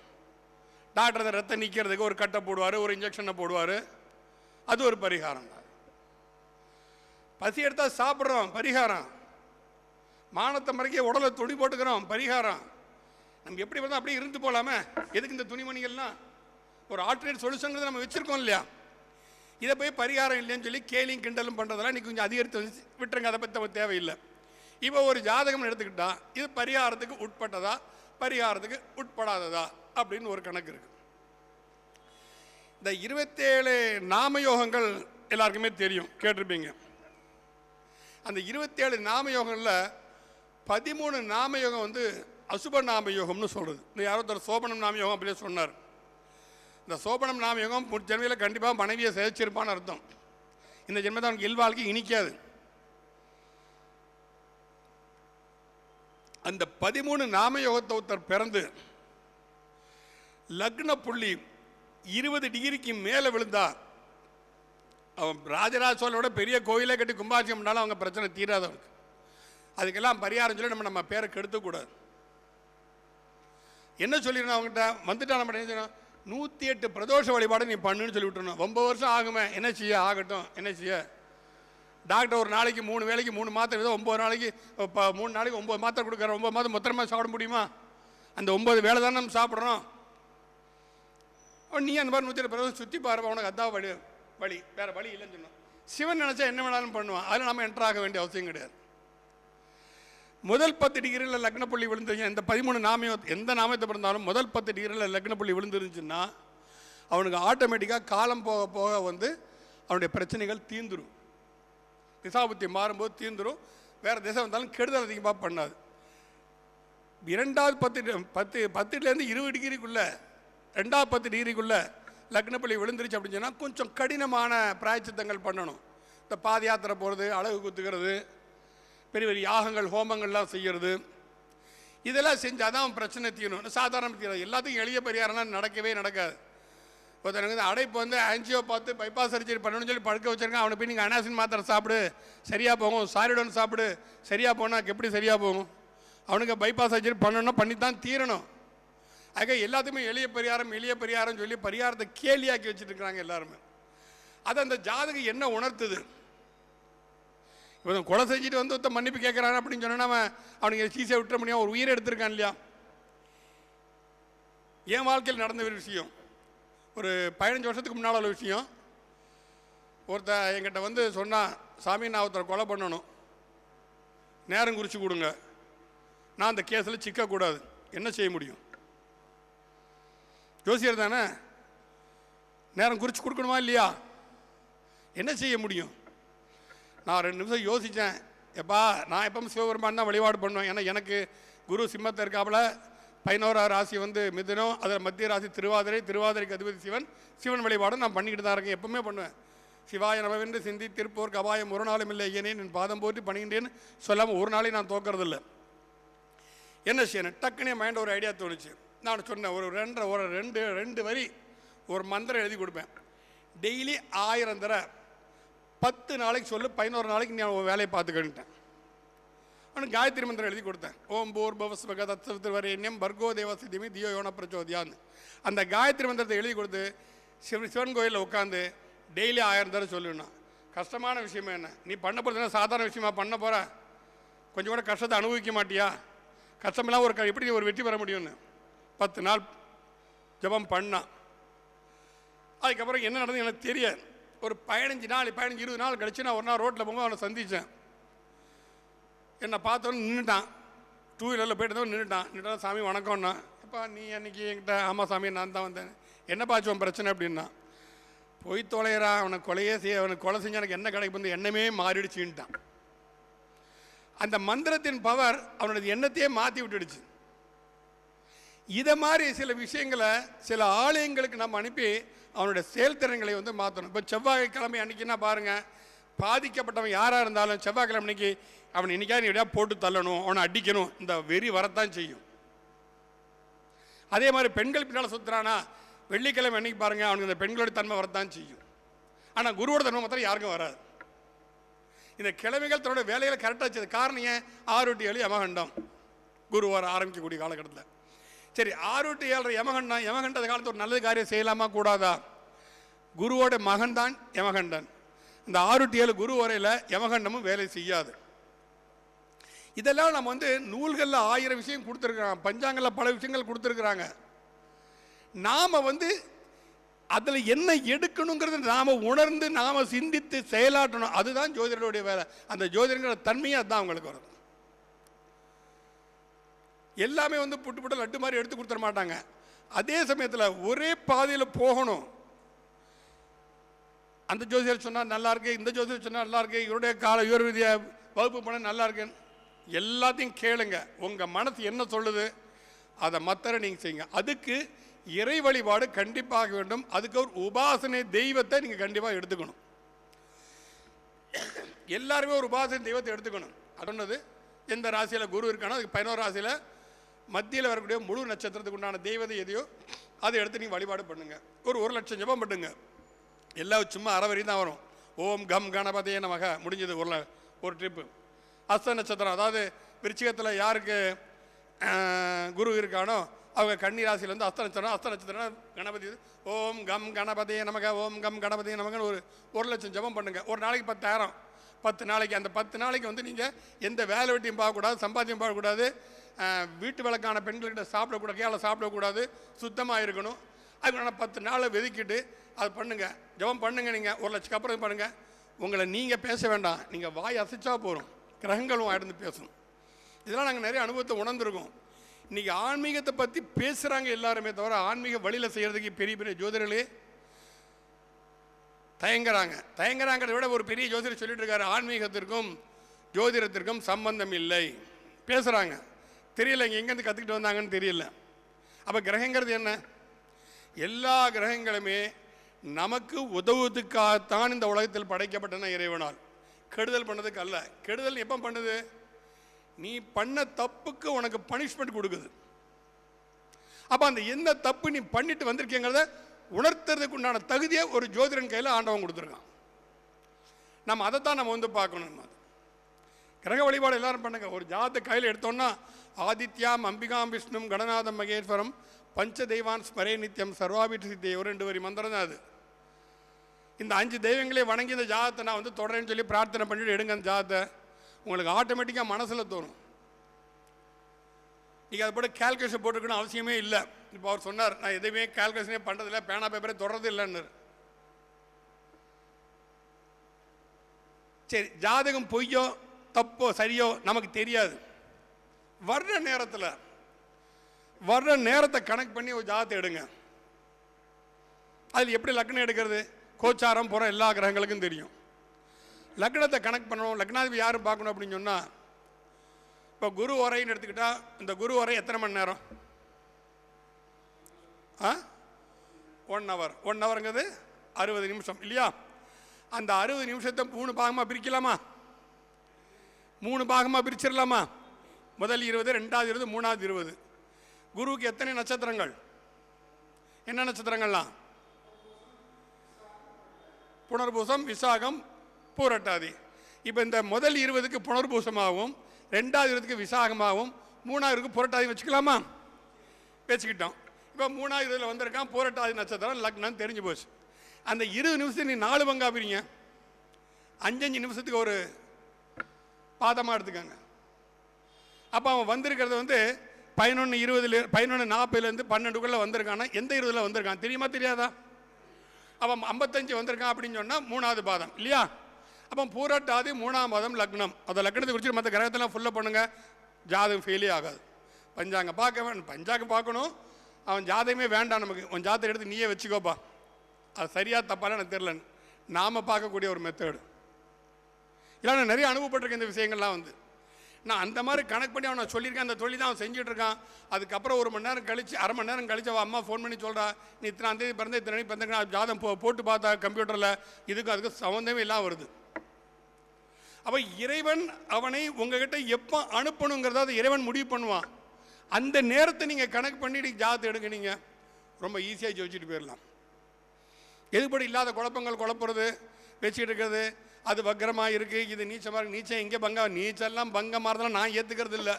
டாக்டர் அந்த ரத்தம் நிற்கிறதுக்கு ஒரு கட்டை போடுவார், ஒரு இன்ஜெக்ஷனை போடுவார், அது ஒரு பரிகாரம் தான். பசி எடுத்தால் சாப்பிட்றோம், பரிகாரம். மானத்தை மறைக்க உடலை துணி போட்டுக்கிறோம், பரிகாரம். நம்ம எப்படி வந்தால் அப்படியே இருந்து போகலாமே, எதுக்கு இந்த துணிமணிகள்லாம்? ஒரு ஆல்டர்னேட் சொல்யூஷன் நம்ம வச்சுருக்கோம் இல்லையா? இதை போய் பரிகாரம் இல்லைன்னு சொல்லி கேலியும் கிண்டலும் பண்ணுறதெல்லாம் இன்றைக்கி கொஞ்சம் அதிகரித்து வந்து விட்டுருங்க, அதை பற்றி நமக்கு தேவையில்லை. இப்போ ஒரு ஜாதகம் எடுத்துக்கிட்டா இது பரிகாரத்துக்கு உட்பட்டதா பரிகாரத்துக்கு உட்படாததா அப்படின்னு ஒரு கணக்கு இருக்குது. இந்த 27 நாமயோகங்கள் எல்லாருக்குமே தெரியும், கேட்டிருப்பீங்க. அந்த 27 நாமயோகங்களில் 13 நாமயோகம் வந்து அசுப நாமயோகம்னு சொல்கிறது. இந்த யாரோ ஒருத்தர் சோபனம் நாமயோகம் அப்படியே சொன்னார். இந்த சோபனம் நாமயோகம் ஜென்மையில் கண்டிப்பாக மனைவியை சேச்சிருப்பான்னு அர்த்தம். இந்த ஜென்மத்தை அவனுக்கு இல்வாழ்க்கை இனிக்காது. அந்த 13 நாமயோகத்தை ஒருத்தர் பிறந்து லக்ன புள்ளி 20 டிகிரிக்கு மேலே விழுந்தா அவன் ராஜராஜ சோழனோட பெரிய கோயிலே கட்டி கும்பாபிஷேகம் பண்ணாலும் அவங்க பிரச்சனை தீராதவனுக்கு. அதுக்கெல்லாம் பரிகாரம் சொல்லி நம்ம பேரை கெடுத்துக்கூடாது. என்ன சொல்லிடணும் அவங்ககிட்ட வந்துட்டா, நம்ம என்ன செய்யணும், 108 பிரதோஷ வழிபாடு நீ பண்ணுன்னு சொல்லி விட்டுருணும். 9 வருஷம் ஆகுமே, என்ன செய்ய, ஆகட்டும், என்ன செய்ய. டாக்டர் ஒரு நாளைக்கு 3 வேளைக்கு 3 மாத்திரை, 9 நாளைக்கு 3 நாளைக்கு 9 மாத்திரை கொடுக்குற, 9 மாதம் மொத்தமாக சாப்பிட முடியுமா? அந்த 9 வேளை தானே நம்ம சாப்பிட்றோம். நீ அந்த மாதிரி 120 சுற்றி பாருப்பா, உனக்கு அதான் வழி வழி வேறு வழி இல்லைன்னு சொன்னோம். சிவன் நினச்சா என்ன வேணாலும் பண்ணுவான். அதில் நம்ம என்டர் ஆக வேண்டிய அவசியம் கிடையாது. முதல் 10 டிகிரியில் லக்னப்புள்ளி விழுந்துருங்க. இந்த 13 நாமயம் எந்த நாமயத்தை பிறந்தாலும் முதல் 10 டிகிரியில் லக்னப்புள்ளி விழுந்துருந்துச்சுன்னா அவனுக்கு ஆட்டோமேட்டிக்காக காலம் போக போக வந்து அவனுடைய பிரச்சனைகள் தீந்துடும். திசாபுத்தி மாறும்போது தீந்துடும். வேறு திசை வந்தாலும் கெடுதல் அதிகமாக பண்ணாது. 2வது 10லேருந்து 20 டிகிரிக்குள்ளே 2வது 10 டிகிரிக்குள்ளே லக்னப்புள்ளி விழுந்துருச்சு அப்படின்னு சொன்னால் கொஞ்சம் கடினமான பிராயச்சித்தங்கள் பண்ணணும். இந்த பாத யாத்திரை போகிறது, அழகு குத்துக்கிறது, பெரிய பெரிய யாகங்கள் ஹோமங்கள்லாம் செய்கிறது, இதெல்லாம் செஞ்சால் தான் அவன் பிரச்சனை தீரணும். சாதாரண தீரும். எல்லாத்துக்கும் எளிய பரிகாரம்லாம் நடக்கவே நடக்காது. ஒருத்தனுக்கு அடைப்பு வந்து ஆன்ஜியோ பார்த்து பைபாஸ் சர்ஜரி பண்ணணும்னு சொல்லி படுக்க வச்சுருக்கான். அவனை போய் நீங்கள் அனாசின் மாத்திரை சாப்பிடு சரியாக போகும், சாரிடன் சாப்பிடு சரியாக போனால் எப்படி சரியாக போகும்? அவனுக்கு பைபாஸ் சர்ஜரி பண்ணணும்னா பண்ணித்தான் தீரணும். ஆக எல்லாத்துக்குமே எளிய பரிகாரம் சொல்லி பரிகாரத்தை கேலியாக்கி வச்சுட்டு இருக்கிறாங்க எல்லாருமே. அது அந்த ஜாதகம் என்ன உணர்த்துது? இப்போ கொலை செஞ்சுட்டு வந்து ஒருத்த மன்னிப்பு கேட்குறான் அப்படின்னு சொன்னா அவனுக்கு சீசை விட்டுற முடியும். ஒரு உயிரை எடுத்திருக்கான் இல்லையா? என் வாழ்க்கையில் நடந்த ஒரு விஷயம், ஒரு 15 வருஷத்துக்கு முன்னால் உள்ள விஷயம். ஒருத்தர் என்கிட்ட வந்து சொன்னான், சாமி நான் ஒருத்தரை கொலை பண்ணணும், நேரம் குறித்து கொடுங்க, நான் அந்த கேஸில் சிக்கக்கூடாது, என்ன செய்ய முடியும்? ஜோசியர் தானே, நேரம் குறித்து கொடுக்கணுமா இல்லையா? என்ன செய்ய முடியும்? நான் 2 நிமிஷம் யோசித்தேன். எப்பா நான் எப்போ சிவபெருமான் தான் வழிபாடு பண்ணுவேன். ஏன்னா எனக்கு குரு சிம்மத்தை இருக்காப்புல, 11ஆம் ராசி வந்து மிதுனம், அதில் மத்திய ராசி திருவாதிரைக்கு அதிபதி சிவன் வழிபாடு நான் பண்ணிக்கிட்டு தான் இருக்கேன், எப்பவுமே பண்ணுவேன். சிவாய நமவென்று சிந்தி திருப்போருக்கு அபாயம் ஒரு நாளும் இல்லை, ஏனே என் பாதம் போற்றி பணிகின்றேன்னு சொல்லாமல் ஒரு நாளையும் நான் தோக்கிறதில்லை. என்ன செய்யணும்? டக்குனே மைண்ட் ஒரு ஐடியா தோணுச்சு. நான் சொன்னேன், ஒரு 2 வரி ஒரு மந்திரம் எழுதி கொடுப்பேன். டெய்லி 1000 தடவை 10 நாளைக்கு சொல்லு, 11 நாளைக்கு நான் வேலையை பார்த்துக்கிட்டேன். அவனுக்கு காயத்ரி மந்திரம் எழுதி கொடுத்தேன். ஓம் போர் பவஸ்வக தத்சவித்ருவரேண்யம் பர்கோ தேவசிதிமி தியோ யோன பிரச்சோதியான்னு அந்த காயத்ரி மந்திரத்தை எழுதி கொடுத்து சிவன் கோயிலில் உட்காந்து டெய்லி 1000 தடவை சொல்லுவேன். கஷ்டமான விஷயமா என்ன? நீ பண்ண போகிறதுனா சாதாரண விஷயமா பண்ண போகிற? கொஞ்சம் கூட கஷ்டத்தை அனுபவிக்க மாட்டியா? கஷ்டமெல்லாம் எப்படி ஒரு வெற்றி பெற முடியும்னு 10 நாள் ஜபம் பண்ணான். அதுக்கப்புறம் என்ன நடந்தது எனக்கு தெரியாது. ஒரு 15-20 நாள் கழிச்சு நான் ஒரு நாள் ரோட்டில் போகும்போது அவனை சந்தித்தேன். என்னை பார்த்தோன்னு நின்றுட்டான். 2 வீலரில் போய்ட்டு தான் நின்றுட்டான். சாமி வணக்கம்ண்ணா. அப்பா நீ அன்றைக்கி என்கிட்ட, ஆமாம் சாமி நான் தான் வந்தேன், என்ன பாச்சுவன் பிரச்சனை அப்படின்னா, போய் தொலைகிறா, அவனுக்கு கொலை செஞ்சு எனக்கு என்ன கிடைக்கு வந்து எண்ணமே மாறிடுச்சுன்ட்டான். அந்த மந்திரத்தின் பவர் அவனோட எண்ணத்தையே மாற்றி விட்டுடுச்சு. இதை மாதிரி சில விஷயங்களை சில ஆலயங்களுக்கு நம்ம அனுப்பி அவனுடைய செயல்திறன்களை வந்து மாற்றணும். இப்போ செவ்வாய்க்கிழமை அன்றைக்கின்னா பாருங்கள், பாதிக்கப்பட்டவன் யாராக இருந்தாலும் செவ்வாய்க்கிழமை அன்றைக்கி அவன் இன்றைக்கா நீ எப்படியா போட்டு தள்ளணும், அவனை அடிக்கணும், இந்த வெறி வரத்தான் செய்யும். அதே மாதிரி பெண்கள் பின்னால் சுற்றுறானா வெள்ளிக்கிழமை அன்றைக்கி பாருங்கள், அவனுக்கு இந்த பெண்களோட தன்மை வரத்தான் செய்யும். ஆனால் குருவோட தன்மை மாத்திரம் யாருக்கும் வராது. இந்த கிழமைகள் தன்னோட வேலைகளை கரெக்டாக வச்சது காரணம் ஏன்? 6-7 யமகண்டம் குரு வர ஆரம்பிக்கக்கூடிய காலகட்டத்தில். சரி, 6-7 யமகண்ட காலத்தில் ஒரு நல்ல காரியம் செய்யலாமா கூடாதா? குருவோட மகன் தான் யமகண்டன். இந்த 6-7 குரு வரையில் யமகண்டமும் வேலை செய்யாது. இதெல்லாம் நம்ம வந்து நூல்களில் 1000 விஷயம் கொடுத்துருக்குறாங்க, பஞ்சாங்கத்தில் பல விஷயங்கள் கொடுத்துருக்குறாங்க. நாம் வந்து அதில் என்ன எடுக்கணுங்கிறது நாம் உணர்ந்து நாம் சிந்தித்து செயலாற்றணும். அதுதான் ஜோதிடருடைய வேலை. அந்த ஜோதிடங்கிற தன்மையே அதுதான் அவங்களுக்கு வரும். எல்லாமே வந்து புட்டு லட்டு மாதிரி எடுத்து கொடுத்துட மாட்டாங்க. அதே சமயத்தில் ஒரே பாதையில் போகணும். அந்த ஜோதிடர் சொன்னால் நல்லா இருக்கு, இந்த ஜோதிடர் சொன்னால் நல்லா இருக்கு, இவருடைய இவர் விதிய வகுப்பு பண்ண நல்லா இருக்கு, எல்லாத்தையும் கேளுங்க. உங்கள் மனசு என்ன சொல்லுது அதை மற்றரை நீங்கள் செய்யுங்க. அதுக்கு இறை வழிபாடு கண்டிப்பாக வேண்டும். அதுக்கு ஒரு உபாசனை தெய்வத்தை நீங்கள் கண்டிப்பாக எடுத்துக்கணும். எல்லாருமே ஒரு உபாசனை தெய்வத்தை எடுத்துக்கணும். அதுன்னது எந்த ராசியில் குரு இருக்கானோ அதுக்கு 11 ராசியில் மத்தியில் வரக்கூடிய முழு நட்சத்திரத்துக்கு உண்டான தெய்வத்தை எதையோ அதை எடுத்து நீங்கள் வழிபாடு பண்ணுங்கள். ஒரு 1 லட்சம் ஜபம் பண்ணுங்க. எல்லாம் சும்மா அறவரி தான் வரும். ஓம் கம் கணபதியே நமக முடிஞ்சது ஒரு ட்ரிப்பு. அஸ்த நட்சத்திரம், அதாவது விருச்சிகத்தில் யாருக்கு குரு இருக்கானோ அவங்க கன்னி ராசியில் வந்து அஸ்த நட்சத்திரம் கணபதி ஓம் கம் கணபதியே நமக ஓம் கம் கணபதியே நமகன்னு ஒரு லட்சம் ஜபம் பண்ணுங்க. ஒரு நாளைக்கு 10,000, 10 நாளைக்கு. அந்த 10 நாளைக்கு வந்து நீங்கள் எந்த வேலை வெட்டியும் பார்க்கக்கூடாது, சம்பாத்தியம் பார்க்கக்கூடாது, வீட்டு விளக்கான பெண்கள்கிட்ட சாப்பிடக்கூடாது, கையால் சாப்பிடக்கூடாது, சுத்தமாக இருக்கணும். அதுக்கு நான் 10 நாளை வெதுக்கிட்டு அது பண்ணுங்கள், ஜெபம் பண்ணுங்கள். நீங்கள் 1 லட்சம் அப்புறம் பண்ணுங்கள். உங்களை நீங்கள் பேச வேண்டாம், நீங்கள் வாய் அசைச்சா போகிறோம், கிரகங்களும் ஆயிருந்து பேசணும். இதெல்லாம் நாங்கள் நிறைய அனுபவத்தை உணர்ந்துருக்கோம். இன்றைக்கி ஆன்மீகத்தை பற்றி பேசுகிறாங்க எல்லாருமே தவிர ஆன்மீக வழியில் செய்கிறதுக்கு பெரிய பெரிய ஜோதிடர்களே தயங்குறாங்கிறத விட ஒரு பெரிய ஜோதிடர் சொல்லிட்டு இருக்காரு, ஆன்மீகத்திற்கும் ஜோதிடத்திற்கும் சம்பந்தம் இல்லை. பேசுகிறாங்க, தெரியல இங்கே எங்கேருந்து கற்றுக்கிட்டு வந்தாங்கன்னு தெரியல. அப்போ கிரகங்கிறது என்ன? எல்லா கிரகங்களுமே நமக்கு உதவுவதுக்காகத்தான் இந்த உலகத்தில் படைக்கப்பட்டன இறைவனால், கெடுதல் பண்ணதுக்கு அல்ல. கெடுதல் எப்போ பண்ணுது? நீ பண்ண தப்புக்கு உனக்கு பனிஷ்மெண்ட் கொடுக்குது. அப்போ அந்த எந்த தப்பு நீ பண்ணிட்டு வந்திருக்கீங்கிறத உணர்த்துறதுக்கு உண்டான தகுதியை ஒரு ஜோதிடன் கையில் ஆண்டவன் கொடுத்துருக்கான். நம்ம அதைத்தான் நம்ம வந்து பார்க்கணும். கிரக வழிபாடு எல்லாரும் பண்ணுங்க. ஒரு ஜாதத்தை கையில் எடுத்தோம்னா ஆதித்யாம் அம்பிகாம் விஷ்ணும் கணநாதம் மகேஸ்வரம் பஞ்ச தெய்வான் ஸ்மரே நித்தியம் சர்வாபிட்டு சித்தி, ஒரு 2 வரி மந்திரம் தான் அது. இந்த 5 தெய்வங்களே வணங்கி இந்த ஜாதத்தை நான் வந்து தொடரேன்னு சொல்லி பிரார்த்தனை பண்ணிட்டு எடுங்க. அந்த ஜாதத்தை உங்களுக்கு ஆட்டோமேட்டிக்காக மனசில் தோணும். நீங்கள் அதை போட்டு கேல்குலேஷன் போட்டுக்கணும் அவசியமே இல்லை. இப்போ அவர் சொன்னார், நான் எதுவுமே கேல்குலேஷனே பண்ணுறதில்ல, பேனா பேப்பரே தொடர்றது இல்லைன்னு. சரி, ஜாதகம் பொய்யோ தப்போ சரியோ நமக்கு தெரியாது. வர்ற நேரத்தை கணக்கு பண்ணி ஒரு ஜாதத்தை எடுங்க. அதில் எப்படி லக்னம் எடுக்கிறது? கோச்சாரம் போகிற எல்லா கிரகங்களுக்கும் தெரியும். லக்னத்தை கணக்கு பண்ணணும். லக்னாதிபதி யாரும் பார்க்கணும் அப்படின்னு சொன்னால், இப்போ குரு உரைன்னு எடுத்துக்கிட்டா இந்த குரு உரை எத்தனை மணி நேரம்? 1 hour. 1 hourங்கிறது 60 நிமிஷம் இல்லையா? அந்த 60 நிமிஷத்தை 3 பாகமாக பிரிக்கலாமா? 3 பாகமாக பிரிச்சிடலாமா? முதல் 20, 2வது 20, 3வது 20. குருவுக்கு எத்தனை நட்சத்திரங்கள்? என்ன நட்சத்திரங்கள்லாம்? புனர்பூசம், விசாகம், பூரட்டாதி. இப்போ இந்த முதல் 20க்கு புனர்பூசமாகவும் 2வது 20க்கு விசாகமாகவும் 3வது புரட்டாதி வச்சுக்கலாமா? வச்சுக்கிட்டோம். இப்போ 3வது 20ல் வந்திருக்கான் பூரட்டாதி நட்சத்திரம், லக்னம் தெரிஞ்சு போச்சு. அந்த 20 நிமிஷத்துக்கு நீ 4 பங்கா பிரிங்க. 5 நிமிஷத்துக்கு ஒரு பாதமாக எடுத்துக்கோங்க. அப்போ அவன் வந்திருக்கிறது வந்து 11:40 12 வந்திருக்கான்னா எந்த 20ல் வந்திருக்கான் தெரியுமா தெரியாதா? அவன் 55 வந்திருக்கான் அப்படின்னு சொன்னால் 3வது பாதம் இல்லையா? அப்போ பூரட்டாதி 3ஆம் பாதம் லக்னம். அந்த லக்னத்தை குறித்து மற்ற கிரகத்தெல்லாம் ஃபுல்லாக பண்ணுங்க, ஜாதகம் ஃபெயிலே ஆகாது. பஞ்சாங்கம் பஞ்சாங்கம் பார்க்கணும். அவன் ஜாதகமே வேண்டாம் நமக்கு, உன் ஜாதகம் எடுத்து நீயே வச்சுக்கோப்பா, அது சரியாக தப்பால எனக்கு தெரியலன்னு நாம் பார்க்கக்கூடிய ஒரு மெத்தடு. இல்லை, நான் நிறைய அனுபவப்பட்டிருக்கேன் இந்த விஷயங்கள்லாம் வந்து. நான் அந்த மாதிரி கணக்கு பண்ணி அவனை சொல்லியிருக்கேன். அந்த தொழில் தான் அவன் செஞ்சுட்டு இருக்கான். அதுக்கப்புறம் 1 மணி நேரம் கழிச்சு, அரை மணி நேரம் கழிச்சு அவன் அம்மா ஃபோன் பண்ணி சொல்கிறா, நீ இத்தனாம் தேதி பிறந்த இத்தனை மணி பிறந்த ஜாதகம் போட்டு பார்த்தா கம்ப்யூட்டரில் அதுக்கு சம்மந்தமே இல்லாமல் வருது. அப்போ இறைவன் அவனை உங்ககிட்ட எப்போ அனுப்பணுங்கிறத அதை இறைவன் முடிவு பண்ணுவான். அந்த நேரத்தை நீங்கள் கணக்கு பண்ணி ஜாதத்தை எடுங்க, நீங்கள் ரொம்ப ஈஸியாக ஜெயிச்சுட்டு போயிடலாம். எதுபடி இல்லாத குழப்பங்கள் குழப்புறது, வச்சுக்கிட்டு இருக்கிறது, அது வக்கரமாக இருக்குது, இது நீச்சமாக இருக்குது, நீச்சம் எங்கே நீச்செல்லாம் பங்கமாக இருந்தாலும் நான் ஏற்றுக்கிறது இல்லை.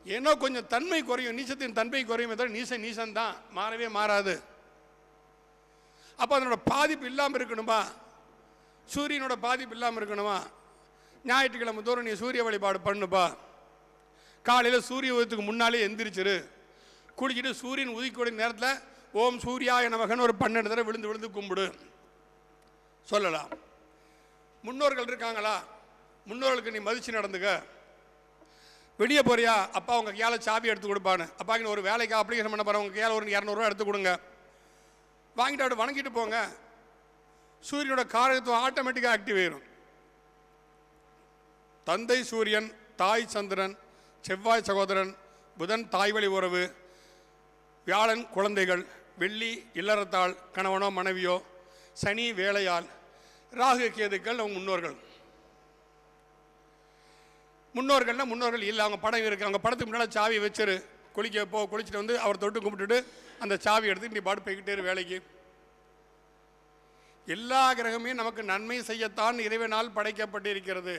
ஏன்னோ கொஞ்சம் தன்மை குறையும், நீச்சத்தின் தன்மை குறையும், தவிர நீசந்தான் மாறவே மாறாது. அப்போ அதனோட பாதிப்பு இல்லாமல் இருக்கணுமா? சூரியனோட பாதிப்பு இல்லாமல் இருக்கணுமா? ஞாயிற்றுக்கிழமை தோறும் நீ சூரிய வழிபாடு பண்ணுப்பா. காலையில் சூரிய உதயத்துக்கு முன்னாலே எந்திரிச்சிரு, குளிச்சுட்டு சூரியன் உதிக்கக்கூடிய நேரத்தில் ஓம் சூர்யாய நமகன்னு ஒரு 12 தடவை விழுந்து விழுந்து கும்பிடு சொல்லலாம். முன்னோர்கள் இருக்காங்களா? முன்னோர்களுக்கு நீ மதித்து நடந்துக்க. வெளியே போறியா? அப்பா உங்கள் கையால் சாவி எடுத்து கொடுப்பான்னு, அப்பாக்கு ஒரு வேலைக்கு அப்ளிகேஷன் பண்ண போகிறேன், உங்கள் கையால் ஒரு 200 ரூபா எடுத்து கொடுங்க, வாங்கிட்டு அப்படி வணங்கிட்டு போங்க. சூரியனோட காரகத்துவம் ஆட்டோமேட்டிக்காக ஆக்டிவ் ஆயிரும். தந்தை சூரியன், தாய் சந்திரன், செவ்வாய் சகோதரன், புதன் தாய் வழி உறவு, வியாழன் குழந்தைகள், வெள்ளி இல்லறத்தால் கணவனோ மனைவியோ, சனி வேலையால், ராகு கேதுக்கள் அவங்க முன்னோர்கள். முன்னோர்கள்னா முன்னோர்கள் இல்லை, அவங்க படம் இருக்குது, அவங்க படத்துக்கு முன்னால் சாவி வச்சிரு, குளிச்சுட்டு வந்து அவர் தொட்டு கும்பிட்டுட்டு அந்த சாவி எடுத்து நீ பாட்டு போய்கிட்டே இரு வேலைக்கு. எல்லா கிரகமே நமக்கு நன்மை செய்யத்தான் இறைவனால் படைக்கப்பட்டிருக்கிறது.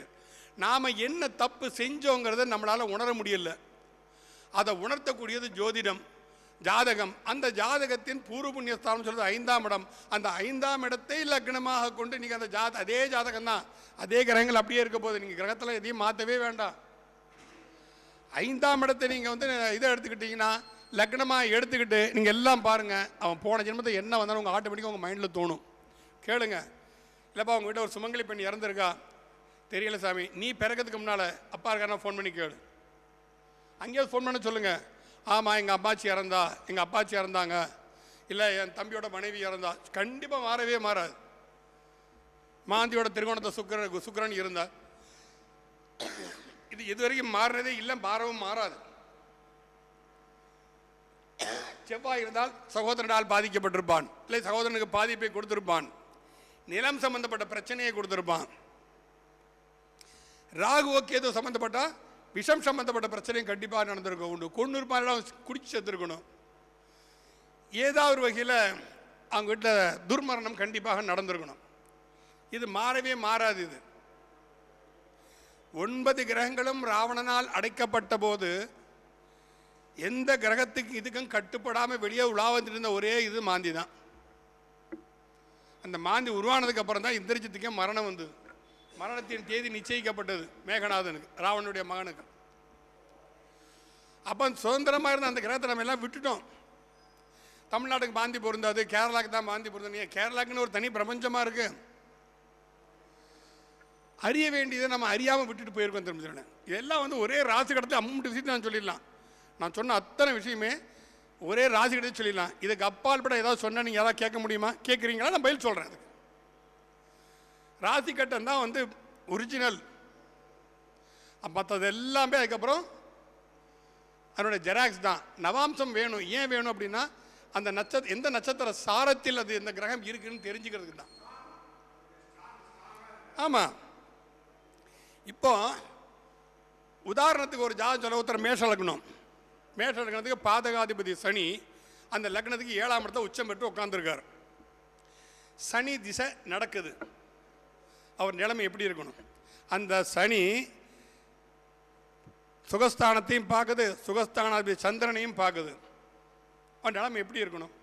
நாம் என்ன தப்பு செஞ்சோங்கிறத நம்மளால் உணர முடியல. அதை உணர்த்தக்கூடியது ஜோதிடம், ஜாதகம். அந்த ஜாதகத்தின் பூர்வ புண்ணியஸ்தானம் சொல்றது 5ஆம் இடம். அந்த 5ஆம் இடத்தை லக்னமாக கொண்டு நீங்கள் அந்த அதே ஜாதகம் தான், அதே கிரகங்கள் அப்படியே இருக்க போகுது. நீங்கள் கிரகத்தில் எதையும் மாற்றவே வேண்டாம். 5ஆம் இடத்தை நீங்கள் வந்து இதை எடுத்துக்கிட்டிங்கன்னா லக்னமாக எடுத்துக்கிட்டு நீங்கள் எல்லாம் பாருங்கள், அவன் போன ஜென்மத்தை என்ன வந்தாலும் உங்கள் ஆட்டோமேட்டிக்காக உங்கள் மைண்டில் தோணும். கேளுங்க, இல்லைப்பா உங்கள் வீட்டில் ஒரு சுமங்கலி பெண் இறந்துருக்கா, தெரியல சாமி, நீ பிறக்கிறதுக்கு முன்னால் அப்பா இருக்காரனா ஃபோன் பண்ணி கேளு. அங்கேயாவது ஃபோன் பண்ண சொல்லுங்கள், ஆமாம் எங்கள் அம்மாச்சி இறந்தா, எங்கள் அப்பாச்சி இறந்தாங்க, இல்லை என் தம்பியோட மனைவி இறந்தா. கண்டிப்பாக மாறவே மாறாது. மாந்தியோட திருகோணத்தை சுக்கிரன் இருந்தா. இது இதுவரைக்கும் மாறினதே இல்லை, மாறவும் மாறாது. செவ்வாய் இருந்தால் சகோதரனால் பாதிக்கப்பட்டிருப்பான், இல்லை சகோதரனுக்கு பாதிப்பை கொடுத்திருப்பான், நிலம் சம்பந்தப்பட்ட பிரச்சனையை கொடுத்திருப்பான். ராகுவோ கேது சம்பந்தப்பட்ட விஷம் சம்பந்தப்பட்ட பிரச்சனையும் கண்டிப்பாக நடந்திருக்கும். உண்டு கொண்டு இருப்பான், குடிச்சு சேர்த்துருக்கணும். ஏதாவது ஒரு வகையில் அவங்க வீட்டில் துர்மரணம் கண்டிப்பாக நடந்திருக்கணும். இது மாறவே மாறாது. இது 9 கிரகங்களும் ராவணனால் அடைக்கப்பட்ட போது எந்த கிரகத்துக்கு இதுக்கும் கட்டுப்படாமல் வெளியே உலாவந்திருந்த ஒரே இது மாந்தி தான். அந்த மாந்தி உருவானதுக்கு அப்புறம் தான் இந்திரஜித்துக்கே மரணம் வந்தது. மரணத்தின் தேதி நிச்சயிக்கப்பட்டது மேகநாதனுக்கு, ராவணனுடைய மகனுக்கு. அப்போ சுதந்திரமாக இருந்த அந்த கிரகத்தை நம்ம எல்லாம் விட்டுட்டோம். தமிழ்நாட்டுக்கு மாந்தி பொருந்தாது, கேரளாவுக்கு தான் மாந்தி பொருந்தது. கேரளாக்குன்னு ஒரு தனி பிரபஞ்சமாக இருக்கு. அறிய வேண்டியதை நம்ம அறியாமல் விட்டுட்டு போயிருக்கோம். திரும்ப இதெல்லாம் வந்து ஒரே ராசி கடத்து அம்மூட்டு விஷயத்தை நான் சொல்லிடலாம். நான் சொன்ன அத்தனை விஷயமே ஒரே ராசி கடத்து சொல்லிடலாம். இதுக்கு அப்பால் பட ஏதாவது சொன்னால் நீங்கள் யாராவது கேட்க முடியுமா? கேட்குறீங்களா? நான் பதில் சொல்கிறேன். அதுக்கு ராசி கட்டம் தான் வந்து ஒரிஜினல். மற்றது எல்லாமே அதுக்கப்புறம் அதனுடைய ஜெராக்ஸ் தான். நவாம்சம் வேணும். ஏன் வேணும் அப்படின்னா அந்த எந்த நட்சத்திர சாரத்தில் அது எந்த கிரகம் இருக்குன்னு தெரிஞ்சுக்கிறதுக்கு தான். ஆமாம். இப்போ உதாரணத்துக்கு ஒரு ஜாதகம் சொல்ல, ஒருத்தர் மேஷ லக்னம். மேஷ லக்னத்துக்கு பாதகாதிபதி சனி அந்த லக்னத்துக்கு 7ஆம் இடத்தை உச்சம் பெற்று உட்கார்ந்துருக்கார். சனி திசை நடக்குது. அவர் நிலைமை எப்படி இருக்கணும்? அந்த சனி சுகஸ்தானத்தையும் பார்க்குது, சுகஸ்தானாதிபதி சந்திரனையும் பார்க்குது. அவன் நிலைமை எப்படி இருக்கணும்?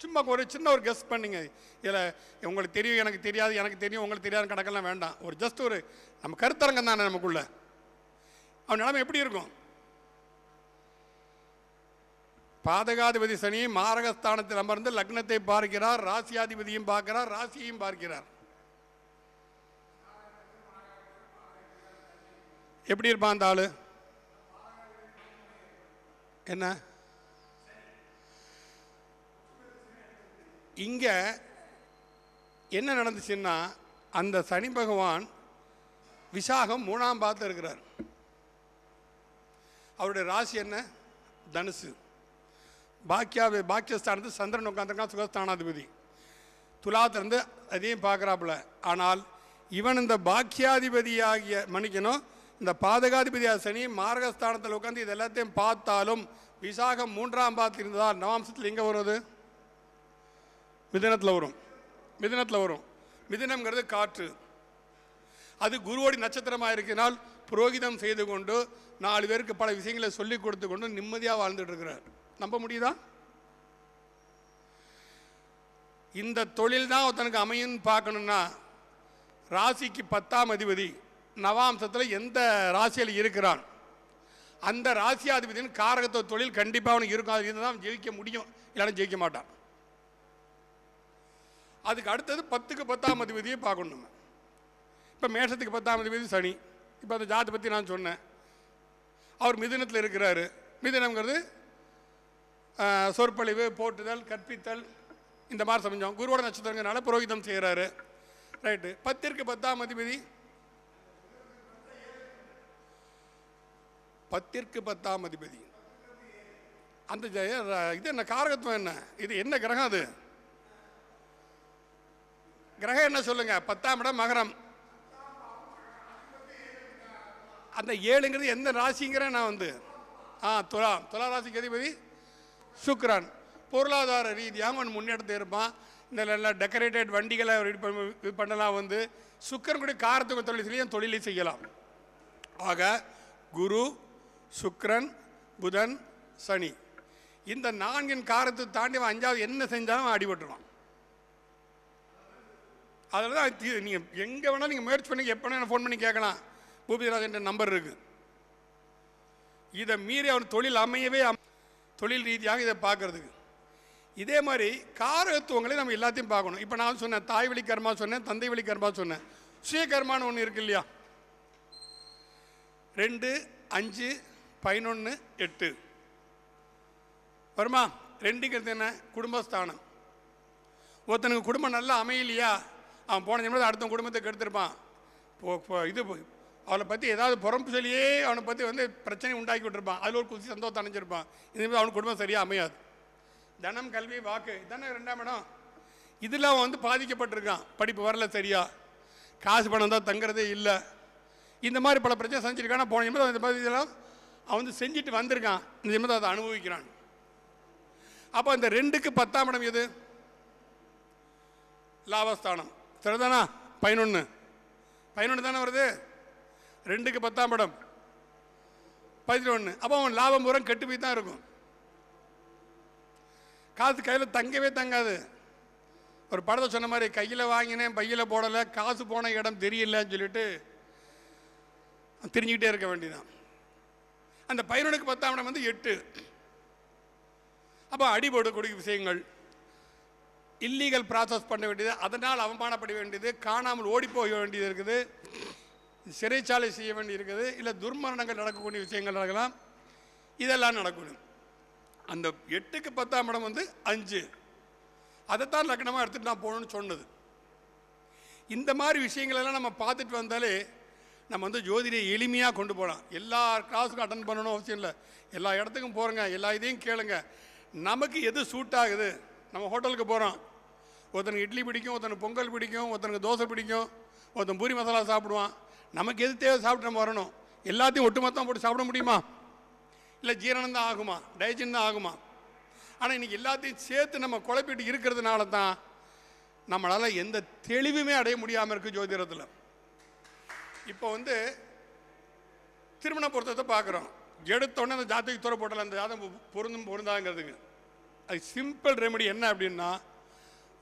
சும்மா ஒரு சின்ன ஒரு கெஸ் பண்ணிங்க. இதில் உங்களுக்கு தெரியும், எனக்கு தெரியாது, எனக்கு தெரியும், உங்களுக்கு தெரியாது கணக்கெல்லாம் வேண்டாம். ஒரு ஜஸ்ட் ஒரு நம்ம கருத்தரங்கம் தானே நமக்குள்ள. அவன் நிலைமை எப்படி இருக்கும்? பாதகாதிபதி சனி மாரகஸ்தானத்தில் அமர்ந்து லக்னத்தை பார்க்கிறார், ராசியாதிபதியும் பார்க்கிறார், ராசியையும் பார்க்கிறார். எப்படி இருப்பான் அந்த ஆளு? என்ன இங்க என்ன நடந்துச்சுன்னா, அந்த சனி பகவான் விசாகம் 3ஆம் பாதத்தில் இருக்கிறார். அவருடைய ராசி என்ன? தனுசு. பாக்கியஸ்தானத்து சந்திரன் உட்காந்துருக்கான், சுகஸ்தானாதிபதி. துலாத்திலிருந்து அதையும் பார்க்குறாப்புல. ஆனால் இவன் இந்த பாக்கியாதிபதியாகிய மன்னிக்கணும், இந்த பாதகாதிபதியாக சனி மார்கஸ்தானத்தில் உட்காந்து இது எல்லாத்தையும் பார்த்தாலும் விசாகம் 3ஆம் பாதத்தில் இருந்ததால் நவாம்சத்தில் எங்கே வருவது? மிதுனத்தில் வரும். மிதுனத்தில் வரும். மிதுனம்ங்கிறது காற்று. அது குருவோடி நட்சத்திரமாக இருக்கிறனால் புரோகிதம் செய்து கொண்டு 4 பேருக்கு பல விஷயங்களை சொல்லிக் கொடுத்து கொண்டு நிம்மதியாக வாழ்ந்துட்டு இருக்கிறார். நம்ப முடியுதா? இந்த தொழில் தான் ஒருத்தனுக்கு அமையும் பார்க்கணுன்னா ராசிக்கு 10ஆம் அதிபதி நவாம்சத்தில் எந்த ராசியில் இருக்கிறான் அந்த ராசியாதிபதியின் காரகத்துவ தொழில் கண்டிப்பாக அவனுக்கு இருக்கும். அது இருந்தால் ஜெயிக்க முடியும், இல்லைன்னா ஜெயிக்க மாட்டான். அதுக்கு அடுத்தது 10க்கு 10ஆம் அதிபதியை பார்க்கணும் நம்ம. இப்போ மேஷத்துக்கு 10ஆம் அதிபதி சனி. இப்போ அந்த ஜாதகத்தை பற்றி நான் சொன்னேன். அவர் மிதுனத்தில் இருக்கிறாரு. மிதுனம்ங்கிறது சொற்பொழிவு, போட்டுதல், கற்பித்தல், இந்த மாதிரி சமைஞ்சோம். குருவோட நட்சத்திரங்கிறனால புரோகிதம் செய்கிறாரு. ரைட்டு. 10ற்கு 10ஆம் அதிபதி 10ற்கு 10ஆம் அதிபதி அந்த இது என்ன காரகத்துவம்? என்ன இது? என்ன கிரகம்? அது கிரகம் என்ன சொல்லுங்க? 10ஆம் இடம் மகரம். அந்த 7ங்கிறது எந்த ராசிங்கிற நான் வந்து துலா ராசிக்கு அதிபதி சுக்கிரன். பொருளாதார ரீதியாக அவன் முன்னெடுத்து இருப்பான். இந்த எல்லாம் டெக்கரேட்டட் வண்டிகளை இது பண்ணலாம். வந்து சுக்கிரனுடைய காரத்துவ தொழிலையும் தொழிலை செய்யலாம். ஆக குரு, சுக்கிரன், புதன், சனி இந்த 4 காரத்தை தாண்டி அவன் 5வது என்ன செஞ்சாலும் அவன் அடிபட்டுருவான். அதில் தான் நீங்கள் எங்கே வேணாலும் நீங்கள் முயற்சி பண்ணி எப்போ வேணாலும் ஃபோன் பண்ணி கேட்கலாம். பூபதிராஜன் நம்பர் இருக்குது. இதை மீறி அவன் தொழில் அமையவே தொழில் ரீதியாக இதை பார்க்கறதுக்கு. இதே மாதிரி காரகத்துவங்களை நம்ம எல்லாத்தையும் பார்க்கணும். இப்போ நான் சொன்னேன் தாய் வழி கர்மா சொன்னேன், தந்தை வழி கர்மா சொன்னேன். சுயகர்மான்னு ஒன்று இருக்கு இல்லையா? 2, 5, 11, 8 வருமா? 2ங்கிறது என்ன? குடும்பஸ்தானம். ஒருத்தனுக்கு குடும்பம் நல்லா அமையலையா, அவன் போன ஜென்மத்தில் அடுத்த குடும்பத்தை கெடுத்திருப்பான். இது அவளை பற்றி ஏதாவது புறம்பு சொல்லியே அவனை பற்றி வந்து பிரச்சனை உண்டாக்கி விட்டுருப்பான். அதில் ஒரு குசி சந்தோஷத்தை அணைஞ்சிருப்பான். இதுமாதிரி அவனுக்கு குடும்பம் சரியாக அமையாது. தனம், கல்வி, வாக்கு இதானே 2ஆம் இடம். இதில் அவன் வந்து பாதிக்கப்பட்டிருக்கான். படிப்பு வரல சரியா, காசு பணம் தான் தங்குறதே இல்லை. இந்த மாதிரி பல பிரச்சனை செஞ்சுருக்கான். போன ஜென்மத்தில் இந்த மாதிரி இதெல்லாம் அவன் வந்து செஞ்சுட்டு வந்திருக்கான். இந்த ஜென்மத்தை அதை அனுபவிக்கிறான். அப்போ இந்த 2க்கு 10ஆம் இடம் எது? லாபஸ்தானம். சரிதானா? 11 தானே வருது. 2க்கு 10ஆம் இடம் 11. அப்போ அவன் லாபம் பூரா கெட்டு போய் தான் இருக்கும். காசு கையில் தங்கவே தங்காது. ஒரு படத்தை சொன்ன மாதிரி கையில் வாங்கினேன் பையில் போடலை, காசு போன இடம் தெரியலன்னு சொல்லிட்டு தெரிஞ்சுக்கிட்டே இருக்க வேண்டியதான். அந்த 11க்கு 10ஆம் இடம் வந்து 8. அப்போ அடிபடக்கூடிய விஷயங்கள், இல்லீகல் ப்ராசஸ் பண்ண வேண்டியது, அதனால் அவமானப்பட வேண்டியது, காணாமல் ஓடி போக வேண்டியது இருக்குது, சிறைச்சாலை செய்ய வேண்டி இருக்குது, இல்லை துர்மரணங்கள் நடக்கக்கூடிய விஷயங்கள் நடக்கலாம். இதெல்லாம் நடக்கணும். அந்த 8க்கு 10ஆம் இடம் வந்து 5. அதைத்தான் லக்னமாக எடுத்துகிட்டு நான் போகணும்னு சொன்னது. இந்த மாதிரி விஷயங்களெல்லாம் நம்ம பார்த்துட்டு வந்தாலே நம்ம வந்து ஜோதிடையை எளிமையாக கொண்டு போகலாம். எல்லா கிளாஸுக்கும் அட்டன் பண்ணணும் அவசியம் இல்லை. எல்லா இடத்துக்கும் போகிறோங்க, எல்லா இதையும் கேளுங்க. நமக்கு எது சூட் ஆகுது? நம்ம ஹோட்டலுக்கு போகிறோம், ஒருத்தனுக்கு இட்லி பிடிக்கும், ஒருத்தனுக்கு பொங்கல் பிடிக்கும், ஒருத்தனுக்கு தோசை பிடிக்கும், ஒருத்தன் பூரி மசாலா சாப்பிடுவான். நமக்கு எது தேவை சாப்பிட்டு நம்ம வரணும். எல்லாத்தையும் ஒட்டுமொத்தம் போட்டு சாப்பிட முடியுமா? இல்லை ஜீரணம் தான் ஆகுமா, டைஜன் தான் ஆகுமா? ஆனால் இன்றைக்கி எல்லாத்தையும் சேர்த்து நம்ம குழப்பிட்டு இருக்கிறதுனால தான் நம்மளால் எந்த தெளிவுமே அடைய முடியாமல் இருக்குது ஜோதிடத்தில். இப்போ வந்து திருமண பொருத்தத்தை பார்க்குறோம். எடுத்தோடனே அந்த ஜாதகத்துக்கு தூர போட்டல அந்த ஜாதகம் பொருந்தாங்கிறதுக்கு அது சிம்பிள் ரெமெடி என்ன அப்படின்னா,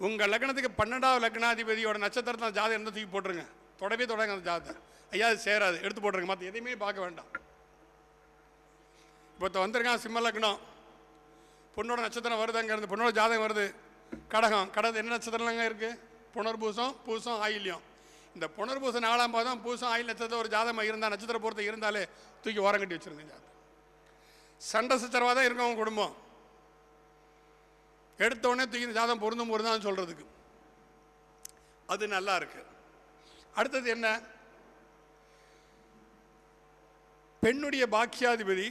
உங்கள் லக்னத்துக்கு 12வது லக்னாதிபதியோட நட்சத்திரத்தில் ஜாதகம் இருந்தால் தூக்கி போட்டுருங்க. தொடவே தொடங்க அந்த ஜாதகம். ஐயா அது சேராது, எடுத்து போட்டுருங்க. மற்ற எதையுமே பார்க்க வேண்டாம். இப்போ வந்திருக்கான் சிம்ம லக்னம், பொண்ணோட நட்சத்திரம் வருது, அங்கே இருந்து பொண்ணோட ஜாதகம் வருது. கடகம் என்ன நட்சத்திரம்லாங்க இருக்குது? புனர்பூசம், பூசம், ஆயில்யம். இந்த புனர்பூசம் 4ஆம் பாதம், பூசம், ஆயில் நட்சத்திரம் ஒரு ஜாதகம் இருந்தால், நட்சத்திர பொறுத்த இருந்தாலே தூக்கி ஓரம் கட்டி வச்சுருங்க. ஜாதகம் சண்டை சச்சரவாக தான் இருக்கும் அவங்க குடும்பம். எடுத்தோடனே தூக்கி இந்த ஜாதகம் பொருந்தான்னு சொல்கிறதுக்கு அது நல்லா இருக்கு. அடுத்தது என்ன? பெண்ணுடைய பாக்கியாதிபதி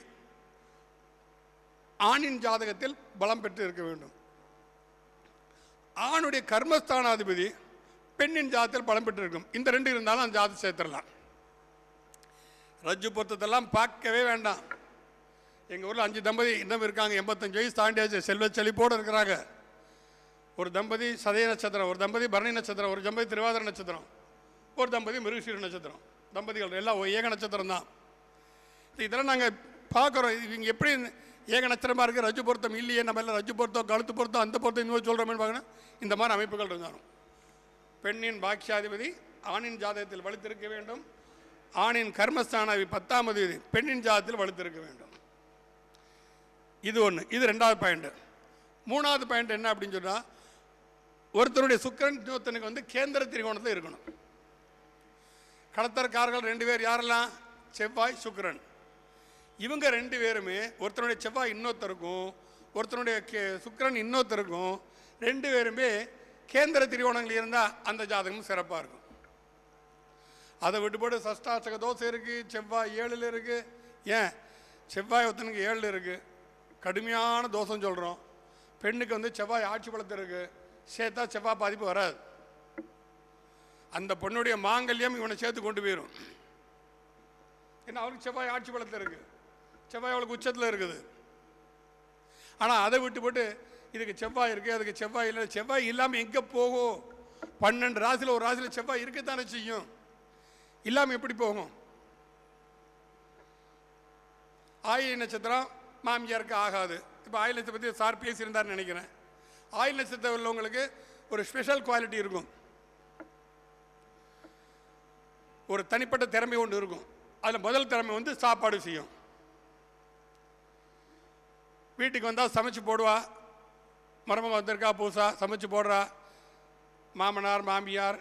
ஆணின் ஜாதகத்தில் பலம் பெற்று இருக்க வேண்டும். ஆணுடைய கர்மஸ்தானாதிபதி பெண்ணின் ஜாதகத்தில் பலம் பெற்று இருக்கும். இந்த 2 இருந்தாலும் அந்த ஜாதகம் சேர்த்துடலாம். ரஜ்ஜு பொருத்தத்தெல்லாம் பார்க்கவே வேண்டாம். எங்கள் ஊரில் 5 தம்பதி இன்னும் இருக்காங்க. 85 வயசு தாண்டியாச்சு, செல்வ செழிப்போடு இருக்கிறாங்க. ஒரு தம்பதி சதய நட்சத்திரம், ஒரு தம்பதி பரணி நட்சத்திரம், ஒரு தம்பதி திருவாதிரை நட்சத்திரம், ஒரு தம்பதி மிருகசீர நட்சத்திரம். தம்பதிகள் எல்லாம் ஏக நட்சத்திரம் தான். இதெல்லாம் நாங்கள் பார்க்குறோம். இவங்க எப்படி ஏக நட்சத்திரமாக இருக்குது, ரஜ்ஜு பொருத்தம் இல்லையே, நம்ம எல்லாம் ரஜ்ஜு பொருத்தம், கழுத்து பொருத்தம், அந்த பொருத்தம் இந்த மாதிரி சொல்கிறோமே பார்க்கணும். இந்த மாதிரி அமைப்புகள் இருந்தாலும் பெண்ணின் பாக்கியாதிபதி ஆணின் ஜாதகத்தில் வலுத்திருக்க வேண்டும். ஆணின் கர்மஸ்தானாதிபதி 10ஆம் அதிபதி பெண்ணின் ஜாதகத்தில் வலுத்திருக்க வேண்டும். இது ஒன்று. இது 2வது பாயிண்ட். 3வது பாயிண்ட் என்ன அப்படின்னு சொன்னால், ஒருத்தருடைய சுக்கிரன் இன்னொருத்தனுக்கு வந்து கேந்திர திரிகோணத்தில் இருக்கணும். கடத்தற்காரர்கள் 2 பேர் யாரெல்லாம்? செவ்வாய், சுக்கிரன். இவங்க 2 பேருமே ஒருத்தனுடைய செவ்வாய் இன்னொருத்தருக்கும், ஒருத்தனுடைய சுக்கிரன் இன்னொருத்தருக்கும் 2 பேருமே கேந்திர திரிகோணங்கள் இருந்தால் அந்த ஜாதகமும் சிறப்பாக இருக்கும். அதை விட்டுப்போட்டு சஷ்டாசக தோசை இருக்குது, செவ்வாய் 7ல் இருக்குது. ஏன் செவ்வாய் ஒருத்தனுக்கு 7ல் இருக்குது, கடுமையான தோஷம் சொல்கிறோம். பெண்ணுக்கு வந்து செவ்வாய் ஆட்சி பலத்தில் இருக்குது, சேர்த்தா செவ்வாய் பாதிப்பு வராது. அந்த பொண்ணுடைய மாங்கல்யம் இவனை சேர்த்து கொண்டு போயிடும். ஏன்னா அவருக்கு செவ்வாய் ஆட்சி பலத்தில் இருக்குது, செவ்வாய் அவளுக்கு உச்சத்தில் இருக்குது. ஆனால் அதை விட்டு போட்டு இதுக்கு செவ்வாய் இருக்குது, அதுக்கு செவ்வாய் இல்லை. செவ்வாய் இல்லாமல் எங்கே போகும்? 12 ராசியில் ஒரு ராசியில் செவ்வாய் இருக்கத்தானே செய்யும். இல்லாமல் எப்படி போகும்? ஆயில் நட்சத்திரம் மாமியாருக்கு ஆகாது. இப்போ ஆயில் நட்சத்திரத்தை பற்றி சார் பேசியிருந்தார்னு நினைக்கிறேன். ஆயில் நட்சத்திரம் உள்ளவங்களுக்கு ஒரு ஸ்பெஷல் குவாலிட்டி இருக்கும், ஒரு தனிப்பட்ட திறமை ஒன்று இருக்கும். அதில் முதல் திறமை வந்து சாப்பாடு செய்யும். வீட்டுக்கு வந்தால் சமைச்சு போடுவா. மருமக வந்திருக்கா பூசா சமைச்சு போடுறா. மாமனார் மாமியார்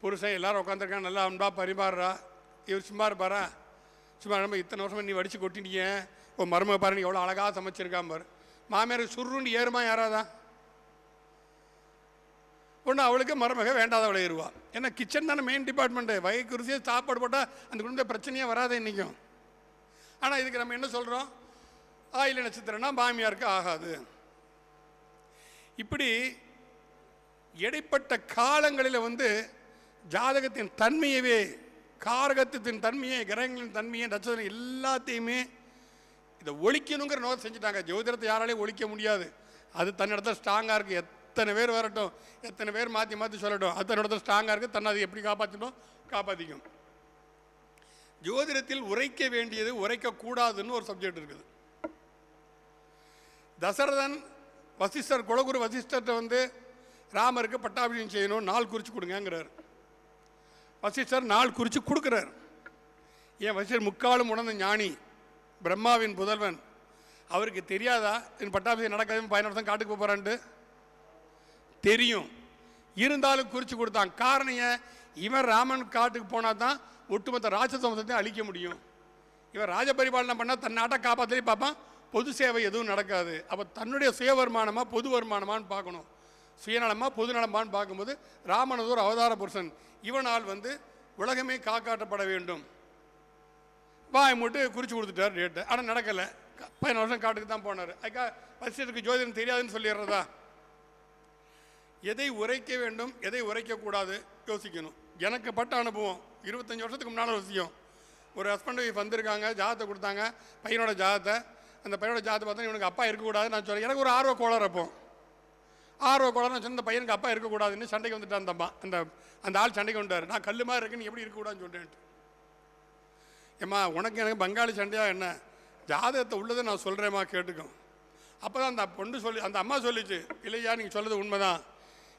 புருஷன் எல்லாரும் உட்காந்துருக்காங்க, நல்லா அன்பா பரிமாறுறா. இவர் சும்மா இருப்பாரா? சும்மா நம்ம இத்தனை வருஷமா நீ வடித்து கொட்டிட்டீங்க, உன் மருமக பாரு நீ எவ்வளோ அழகாக சமைச்சிருக்கான் பாரு. மாமியார் சுருன்னு ஏறுமா யாராதான்? ஒன்று அவளுக்கு மருமக வேண்டாதவளை ஏறுவா. ஏன்னா கிச்சன் தானே மெயின் டிபார்ட்மெண்ட்டு. வகை குறிச்சியே சாப்பாடு போட்டால் அந்த குடும்ப பிரச்சனையே வராது இன்றைக்கும். ஆனால் இதுக்கு நம்ம என்ன சொல்கிறோம்? ஆயில நட்சத்திரம்னா மாமியாருக்கு ஆகாது. இப்படி இடைப்பட்ட காலங்களில் ஜாதகத்தின் தன்மையவே, காரகத்தின் தன்மையை, கிரகங்களின் தன்மையை, நட்சத்திரம் எல்லாத்தையுமே இதை ஒழிக்கணுங்கிற நோக்கம் செஞ்சுட்டாங்க. ஜோதிடத்தை யாராலையும் ஒழிக்க முடியாது. அது தன்னிடத்தில் ஸ்ட்ராங்காக இருக்குது. எத்தனை பேர் வரட்டும், எத்தனை பேர் மாற்றி மாற்றி சொல்லட்டும், அது தன்னிடத்தில் ஸ்ட்ராங்காக இருக்குது. தன்னை அது எப்படி காப்பாற்றணும் காப்பாற்றிக்கும். ஜோதிடத்தில் உரைக்க வேண்டியது உரைக்கக்கூடாதுன்னு ஒரு சப்ஜெக்ட் இருக்குது. தசரதன் வசிஷ்டர், குலகுரு வசிஷ்டர்கிட்ட ராமருக்கு பட்டாபிஷேகம் செய்யணும், நாள் குறித்து கொடுங்கிறார். வசிஷ்டர் நாள் குறித்து கொடுக்குறார். ஏன் வசிஷ்டர் முக்காலும் உணர்ந்த ஞானி, பிரம்மாவின் புதல்வன். அவருக்கு தெரியாதா என் பட்டாபிஷேகம் நடக்காது, 15 வருஷம் காட்டுக்கு போகிறான்ட்டு? தெரியும். இருந்தாலும் குறித்து கொடுத்தான். காரணம் ஏன்? இவன் ராமன் காட்டுக்கு போனால் தான் ஒட்டுமொத்த ராட்சச வம்சத்தை அழிக்க முடியும். இவன் ராஜபரிபாலனை பண்ணால் தன் நாட்டை காப்பாற்றி பார்ப்பான். பொது சேவை எதுவும் நடக்காது. அப்போ தன்னுடைய சுய வருமானமா பொது வருமானமானு பார்க்கணும். சுயநலமாக பொது நலமானு பார்க்கும்போது ராமனது ஒரு அவதார புருஷன். இவனால் உலகமே காக்காற்றப்பட வேண்டும். வாய் மூட்டு குறித்து கொடுத்துட்டார் டேட்டு. ஆனால் நடக்கலை. 15 வருஷம் காட்டுக்கு தான் போனார். அதுக்கா வசிஷ்டருக்கு ஜோதிடம் தெரியாதுன்னு சொல்லிடுறதா? எதை உரைக்க வேண்டும், எதை உரைக்கக்கூடாது யோசிக்கணும். எனக்கு பட்ட அனுபவம் 25 வருஷத்துக்கு முன்னால் ஒரு விஷயம். ஒரு ஹஸ்பண்ட் ஒய்ஃப் வந்திருக்காங்க, ஜாதத்தை கொடுத்தாங்க, பையனோட ஜாதத்தை. அந்த பையனோட ஜாதத்தை பார்த்தா இவனுக்கு அப்பா இருக்கக்கூடாது நான் சொல்கிறேன். எனக்கு ஒரு ஆர்வ கோளாறு. அப்போ ஆர்வ கோளாறு நான் சொன்ன, இந்த பையனுக்கு அப்பா இருக்கக்கூடாதுன்னு சண்டைக்கு வந்துட்டான். அந்த அம்மா அந்த ஆள் சண்டைக்கு வந்துட்டார். நான் கல் மாதிரி இருக்குன்னு எப்படி இருக்கக்கூடாதுன்னு சொல்லிட்டேன்ட்டு. ஏம்மா உனக்கு எனக்கு பங்காளி சண்டையாக என்ன? ஜாதகத்தை உள்ளதை நான் சொல்கிறேம்மா கேட்டுக்கும். அப்போ தான் அந்த பொண்ணு அந்த அம்மா சொல்லிச்சு, இல்லையா நீங்கள் சொல்கிறது உண்மைதான்.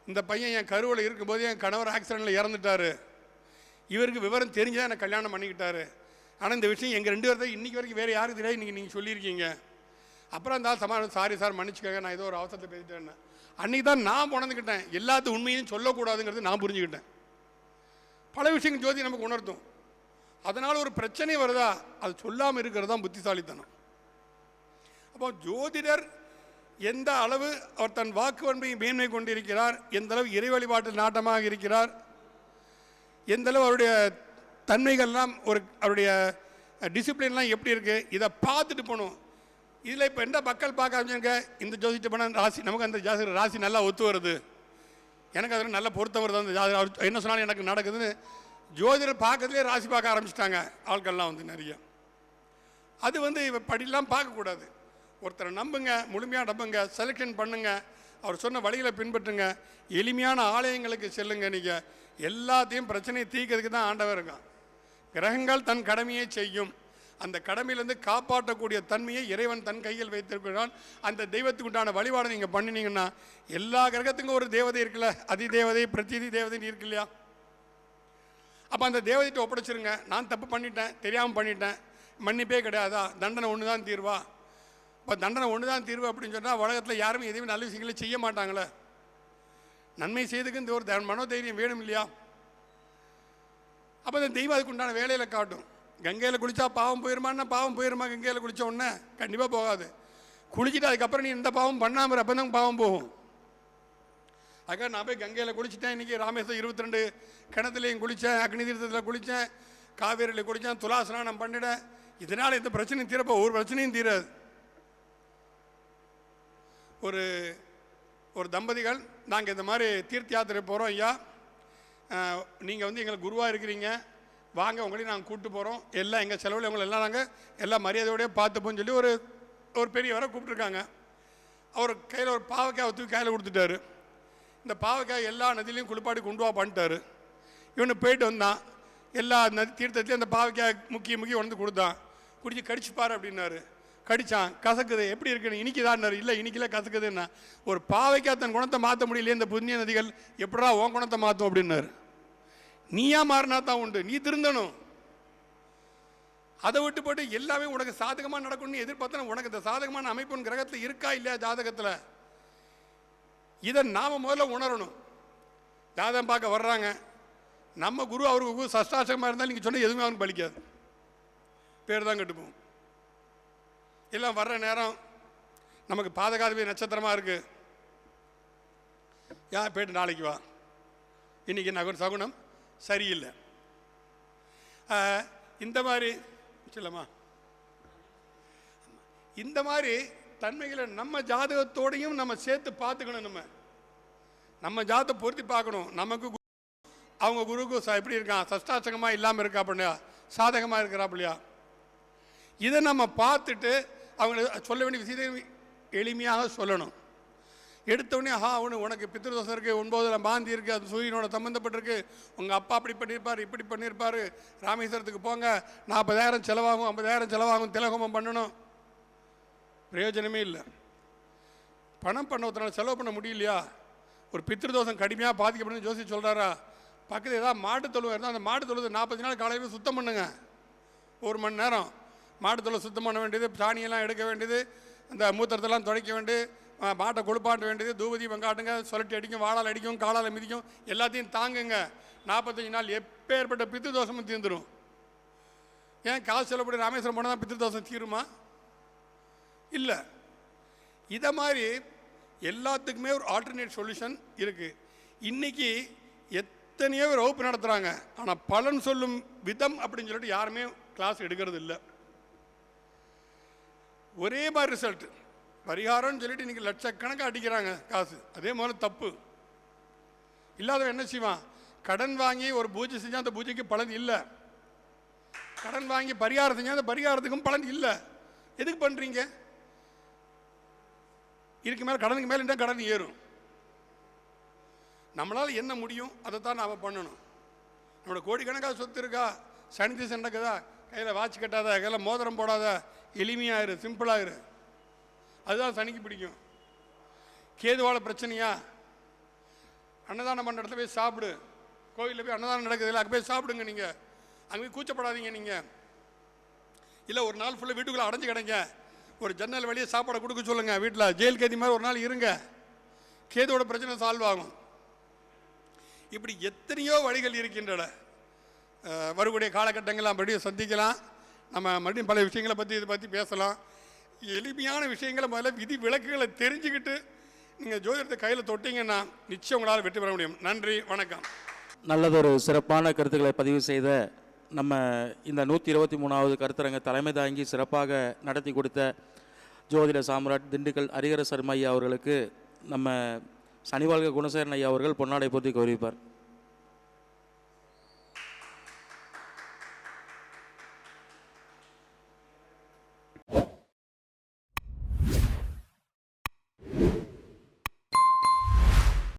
இந்த பையன் என் கருவில் இருக்கும்போது என் கணவர் ஆக்சிடெண்ட்டில் இறந்துட்டார். இவருக்கு விவரம் தெரிஞ்சுதான் எனக்கு கல்யாணம் பண்ணிக்கிட்டாரு. ஆனால் இந்த விஷயம் எங்கள் 2 பேர்தான் இன்றைக்கி வரைக்கும் வேறு யாருக்கு தெரியாது. இன்றைக்கி நீங்கள் சொல்லியிருக்கீங்க. அப்புறம் அந்த சமாதானம், சாரி சார் மன்னிச்சுக்கோங்க, நான் ஏதோ ஒரு அவசரத்தை பேசிட்டேன்னு. அன்றைக்கி தான் நான் உணர்ந்துக்கிட்டேன், எல்லாத்து உண்மையும் சொல்லக்கூடாதுங்கிறது நான் புரிஞ்சுக்கிட்டேன். பல விஷயங்கள் ஜோதி நமக்கு உணர்த்தும். அதனால் ஒரு பிரச்சனை வருதா, அது சொல்லாமல் இருக்கிறது தான் புத்திசாலித்தனம். அப்போ ஜோதிடர் எந்த அளவு அவர் தன் வாக்குவன்மையை மேன்மை கொண்டிருக்கிறார், எந்த அளவு இறை வழிபாட்டில் நாட்டமாக இருக்கிறார், எந்த அளவு அவருடைய தன்மைகள்லாம் அவருடைய டிசிப்ளின்லாம் எப்படி இருக்குது, இதை பார்த்துட்டு போகணும். இதில் இப்போ எந்த மக்கள் பார்க்க ஆரம்பிச்சுங்க, இந்த ஜோதிட்டு போனால் ராசி நமக்கு அந்த ஜாதக ராசி நல்லா ஒத்து வருது, எனக்கு அதில் நல்ல பொருத்தம் வருது, அந்த ஜாதகம் அவர் என்ன சொன்னாலும் எனக்கு நடக்குதுன்னு ஜோதிடர் பார்க்கறதுலேயே ராசி பார்க்க ஆரம்பிச்சிட்டாங்க ஆட்கள்லாம் நிறைய. அது இப்போ படிலாம் பார்க்கக்கூடாது. ஒருத்தரை நம்புங்க, முழுமையாக நம்புங்க, செலெக்ஷன் பண்ணுங்க, அவர் சொன்ன வழிகளை பின்பற்றுங்க, எளிமையான ஆலயங்களுக்கு செல்லுங்க. நீங்கள் எல்லாத்தையும் பிரச்சனையை தீர்க்கிறதுக்கு தான் ஆண்டவர் இருக்கான். கிரகங்கள் தன் கடமையை செய்யும். அந்த கடமையிலேருந்து காப்பாற்றக்கூடிய தன்மையை இறைவன் தன் கையில் வைத்திருக்கிறான். அந்த தெய்வத்துக்கு உண்டான வழிபாடை நீங்கள் பண்ணினீங்கன்னா, எல்லா கிரகத்துக்கும் ஒரு தேவதை இருக்குல்ல, அதி தேவதை பிரதிதி தேவதைன்னு இருக்கு இல்லையா? அப்போ அந்த தேவதைகிட்ட ஒப்படைச்சிருங்க. நான் தப்பு பண்ணிட்டேன், தெரியாமல் பண்ணிட்டேன், மன்னிப்பே கிடையாதா, தண்டனை ஒன்று தான் தீர்வா? இப்போ தண்டனை ஒன்று தான் தீர்வு அப்படின்னு சொன்னால் உலகத்தில் யாருமே எதுவுமே நல்ல விஷயங்களே செய்ய மாட்டாங்களே. நன்மை செய்துக்கு இந்த ஒரு மனோதைரியம் வேணும் இல்லையா? அப்போ அந்த தெய்வம் அதுக்கு உண்டான வேலையில் காட்டும். கங்கையில் குளித்தா பாவம் போயிருமான்னா பாவம் போயிருமா? கங்கையில் குளித்த உடனே கண்டிப்பாக போகாது. குளிச்சுட்டு அதுக்கப்புறம் நீ எந்த பாவம் பண்ணாமல் அப்போ தான் பாவம் போகும். அதுக்காக நான் போய் கங்கையில் குளிச்சுட்டேன், இன்றைக்கி ராமேஸ்வரம் 22 கிணத்துலையும் குளித்தேன், அக்னி தீர்த்தத்தில் குளித்தேன், காவேரியில் குளித்தேன், துலாசனம் பண்ணிட்டேன், இதனால் இந்த பிரச்சனையும் தீரப்போ ஒரு பிரச்சனையும் தீராது. ஒரு தம்பதிகள், நாங்கள் இந்த மாதிரி தீர்த்த யாத்திரை போகிறோம் ஐயா, நீங்கள் எங்களுக்கு குருவாக இருக்கிறீங்க, வாங்க உங்களையும் நாங்கள் கூப்பிட்டு போகிறோம், எல்லாம் எங்கள் செலவில் உங்களை எல்லாம் நாங்கள் எல்லாம் மரியாதையோடய பார்த்துப்போன்னு சொல்லி ஒரு பெரியவரை கூப்பிட்ருக்காங்க. அவர் கையில் ஒரு பாவக்காய் தூக்கி கையில் கொடுத்துட்டாரு. இந்த பாவக்காய் எல்லா நதியிலையும் குளிப்பாடி கொண்டு வா பண்ணிட்டாரு. இவனு போயிட்டு வந்தான், எல்லா நதி தீர்த்தத்துலேயும் அந்த பாவக்காய் முக்கி வந்து கொடுத்தான். குடிச்சு கடிச்சுப்பார் அப்படின்னாரு. கடிச்சான், கசக்குது, எப்படி இருக்குன்னு, இனிக்குதான்னாரு. இல்லை இனிக்கல, கசக்குதுன்னா. ஒரு பாவைக்காய் தன் குணத்தை மாற்ற முடியலையே இந்த புண்ணிய நதிகள், எப்படா உன் குணத்தை மாற்றும் அப்படின்னாரு. நீயா மாறினா தான் உண்டு, நீ திருந்தணும். அதை விட்டு போட்டு எல்லாமே உனக்கு சாதகமாக நடக்கணும்னு எதிர்பார்த்தா உனக்கு இந்த சாதகமான அமைப்பு கிரகத்தில் இருக்கா இல்லையா ஜாதகத்தில்? இதை நாம் முதல்ல உணரணும். ஜாதகம் பார்க்க வர்றாங்க, நம்ம குரு அவருக்கு குரு சஷ்டாசகமாக இருந்தால் நீங்கள் சொன்ன எதுவுமே அவனுக்கு பலிக்காது, பேர் தான் கெட்டுப்போம். எல்லாம் வர்ற நேரம் நமக்கு பாதகாதிபதி நட்சத்திரமாக இருக்குது, ஏன் போய்ட்டு நாளைக்கு வா, இன்றைக்கி நகர் சகுனம் சரியில்லை. இந்த மாதிரி சொல்லமா, இந்த மாதிரி தன்மைகளை நம்ம ஜாதகத்தோடையும் நம்ம சேர்த்து பார்த்துக்கணும். நம்ம ஜாதகத்தை பொருத்தி பார்க்கணும். நமக்கு அவங்க குருக்கு எப்படி இருக்கான், சஷ்டாசகமாக இல்லாமல் இருக்கா அப்படியா, சாதகமாக இருக்கிறாப்பில்லையா, இதை நம்ம பார்த்துட்டு அவங்க சொல்ல வேண்டிய விஷயத்தை எளிமையாக சொல்லணும். எடுத்தோடனே அவனு உனக்கு பித்ருதோஷம் இருக்குது, 9 பாந்தி இருக்குது, அது சூரியனோட சம்மந்தப்பட்டிருக்கு, உங்கள் அப்பா அப்படி பண்ணியிருப்பார் இப்படி பண்ணியிருப்பார், ராமேஸ்வரத்துக்கு போங்க 40,000 செலவாகும் 50,000 செலவாகும், திலகோமம் பண்ணணும். பிரயோஜனமே இல்லை. பணம் பண்ண செலவு பண்ண முடியலையா, ஒரு பித்ருதோஷம் கடுமையாக பாதிக்கப்படும் ஜோசி சொல்கிறாரா, பக்கத்தில் ஏதாவது மாட்டு தொழுவம் இருந்தால் அந்த மாட்டு தொழுது 40 நாள் காலையில் சுத்தம் பண்ணுங்க. 1 மணி நேரம் மாட்டு தொழுவை சுத்தம் பண்ண வேண்டியது, சாணியெல்லாம் எடுக்க வேண்டியது, அந்த மூத்திரத்தெல்லாம் துடைக்க வேண்டியது, மாட்டை கொழுப்பாட்ட வேண்டியது, தூபதி வெங்காட்டுங்க, சொலட்டி அடிக்கும், வாழால் அடிக்கும், காலால் மிதிக்கும், எல்லாத்தையும் தாங்குங்க. 45 நாள் எப்பேற்பட்ட பித்ரு தோஷமும் தீர்ந்துடும். ஏன் காசு செலவுப்படி ராமேஸ்வரம் போனால் தான் பித்ரு தோஷம் தீருமா? இல்லை. இதை மாதிரி எல்லாத்துக்குமே ஒரு ஆல்டர்னேட் சொல்யூஷன் இருக்குது. இன்றைக்கி எத்தனையோ வகுப்பு நடத்துகிறாங்க, ஆனால் பலன் சொல்லும் விதம் அப்படின்னு சொல்லிட்டு யாருமே கிளாஸ் எடுக்கிறது இல்லை. ஒரே மாதிரி ரிசல்ட் பரிகாரம்னு சொல்லிட்டு இன்றைக்கி லட்சக்கணக்காக அடிக்கிறாங்க காசு. அதே மாதிரி தப்பு. இல்லாதவன் என்ன செய்வான், கடன் வாங்கி ஒரு பூஜை செஞ்சால் அந்த பூஜைக்கு பலன் இல்லை, கடன் வாங்கி பரிகாரம் செஞ்சால் அந்த பரிகாரத்துக்கும் பலன் இல்லை. எதுக்கு பண்ணுறீங்க? இதுக்கு மேலே கடனுக்கு மேலே இருந்தால் கடன் ஏறும். நம்மளால் என்ன முடியும் அதை தான் நாம் பண்ணணும். நம்மளோட கோடிக்கணக்காக சொத்து இருக்கா, சனி திசை நடக்குதா, கையில் வாட்ச் கட்டாத, கையில் மோதிரம் போடாத, எளிமையாயிரு, சிம்பிளாயிரு, அதுதான் சனிக்கு பிடிக்கும். கேதுவால பிரச்சனையா, அன்னதானம் பண்ணுற இடத்துல போய் சாப்பிடு, கோயிலில் போய் அன்னதானம் நடக்குது இல்லை, அங்கே போய் சாப்பிடுங்க. நீங்கள் அங்கே போய் கூச்சப்படாதீங்க. நீங்கள் இல்லை ஒரு நாள் ஃபுல்லாக வீட்டுக்குள்ளே அடைஞ்சு கிடங்க, ஒரு ஜன்னல் வழியே சாப்பாடை கொடுக்க சொல்லுங்கள். வீட்டில் ஜெயில் கேதி மாதிரி ஒரு நாள் இருங்க, கேதுவோட பிரச்சனை சால்வ் ஆகும். இப்படி எத்தனையோ வழிகள் இருக்கின்றன. வரக்கூடிய காலகட்டங்கள்லாம் மறுபடியும் சந்திக்கலாம். நம்ம மறுபடியும் பல விஷயங்களை பற்றி இதை பற்றி பேசலாம். எளிமையான விஷயங்களை முதல்ல விதி விளக்குகளை தெரிஞ்சுக்கிட்டு நீங்கள் ஜோதிடத்தை கையில் தொட்டிங்கன்னா நிச்சயம் உங்களால் வெற்றி பெற முடியும். நன்றி, வணக்கம். நல்லதொரு சிறப்பான கருத்துக்களை பதிவு செய்த நம்ம இந்த 123வது கருத்தரங்க தலைமை தாங்கி சிறப்பாக நடத்தி கொடுத்த ஜோதிட சாம்ராட் திண்டுக்கல் ஹரிஹர சர்மா ஐயா அவர்களுக்கு நம்ம சனிவாழ்க குணசேகரன் ஐயா அவர்கள் பொன்னாடை போற்றி கௌரவிப்பார்.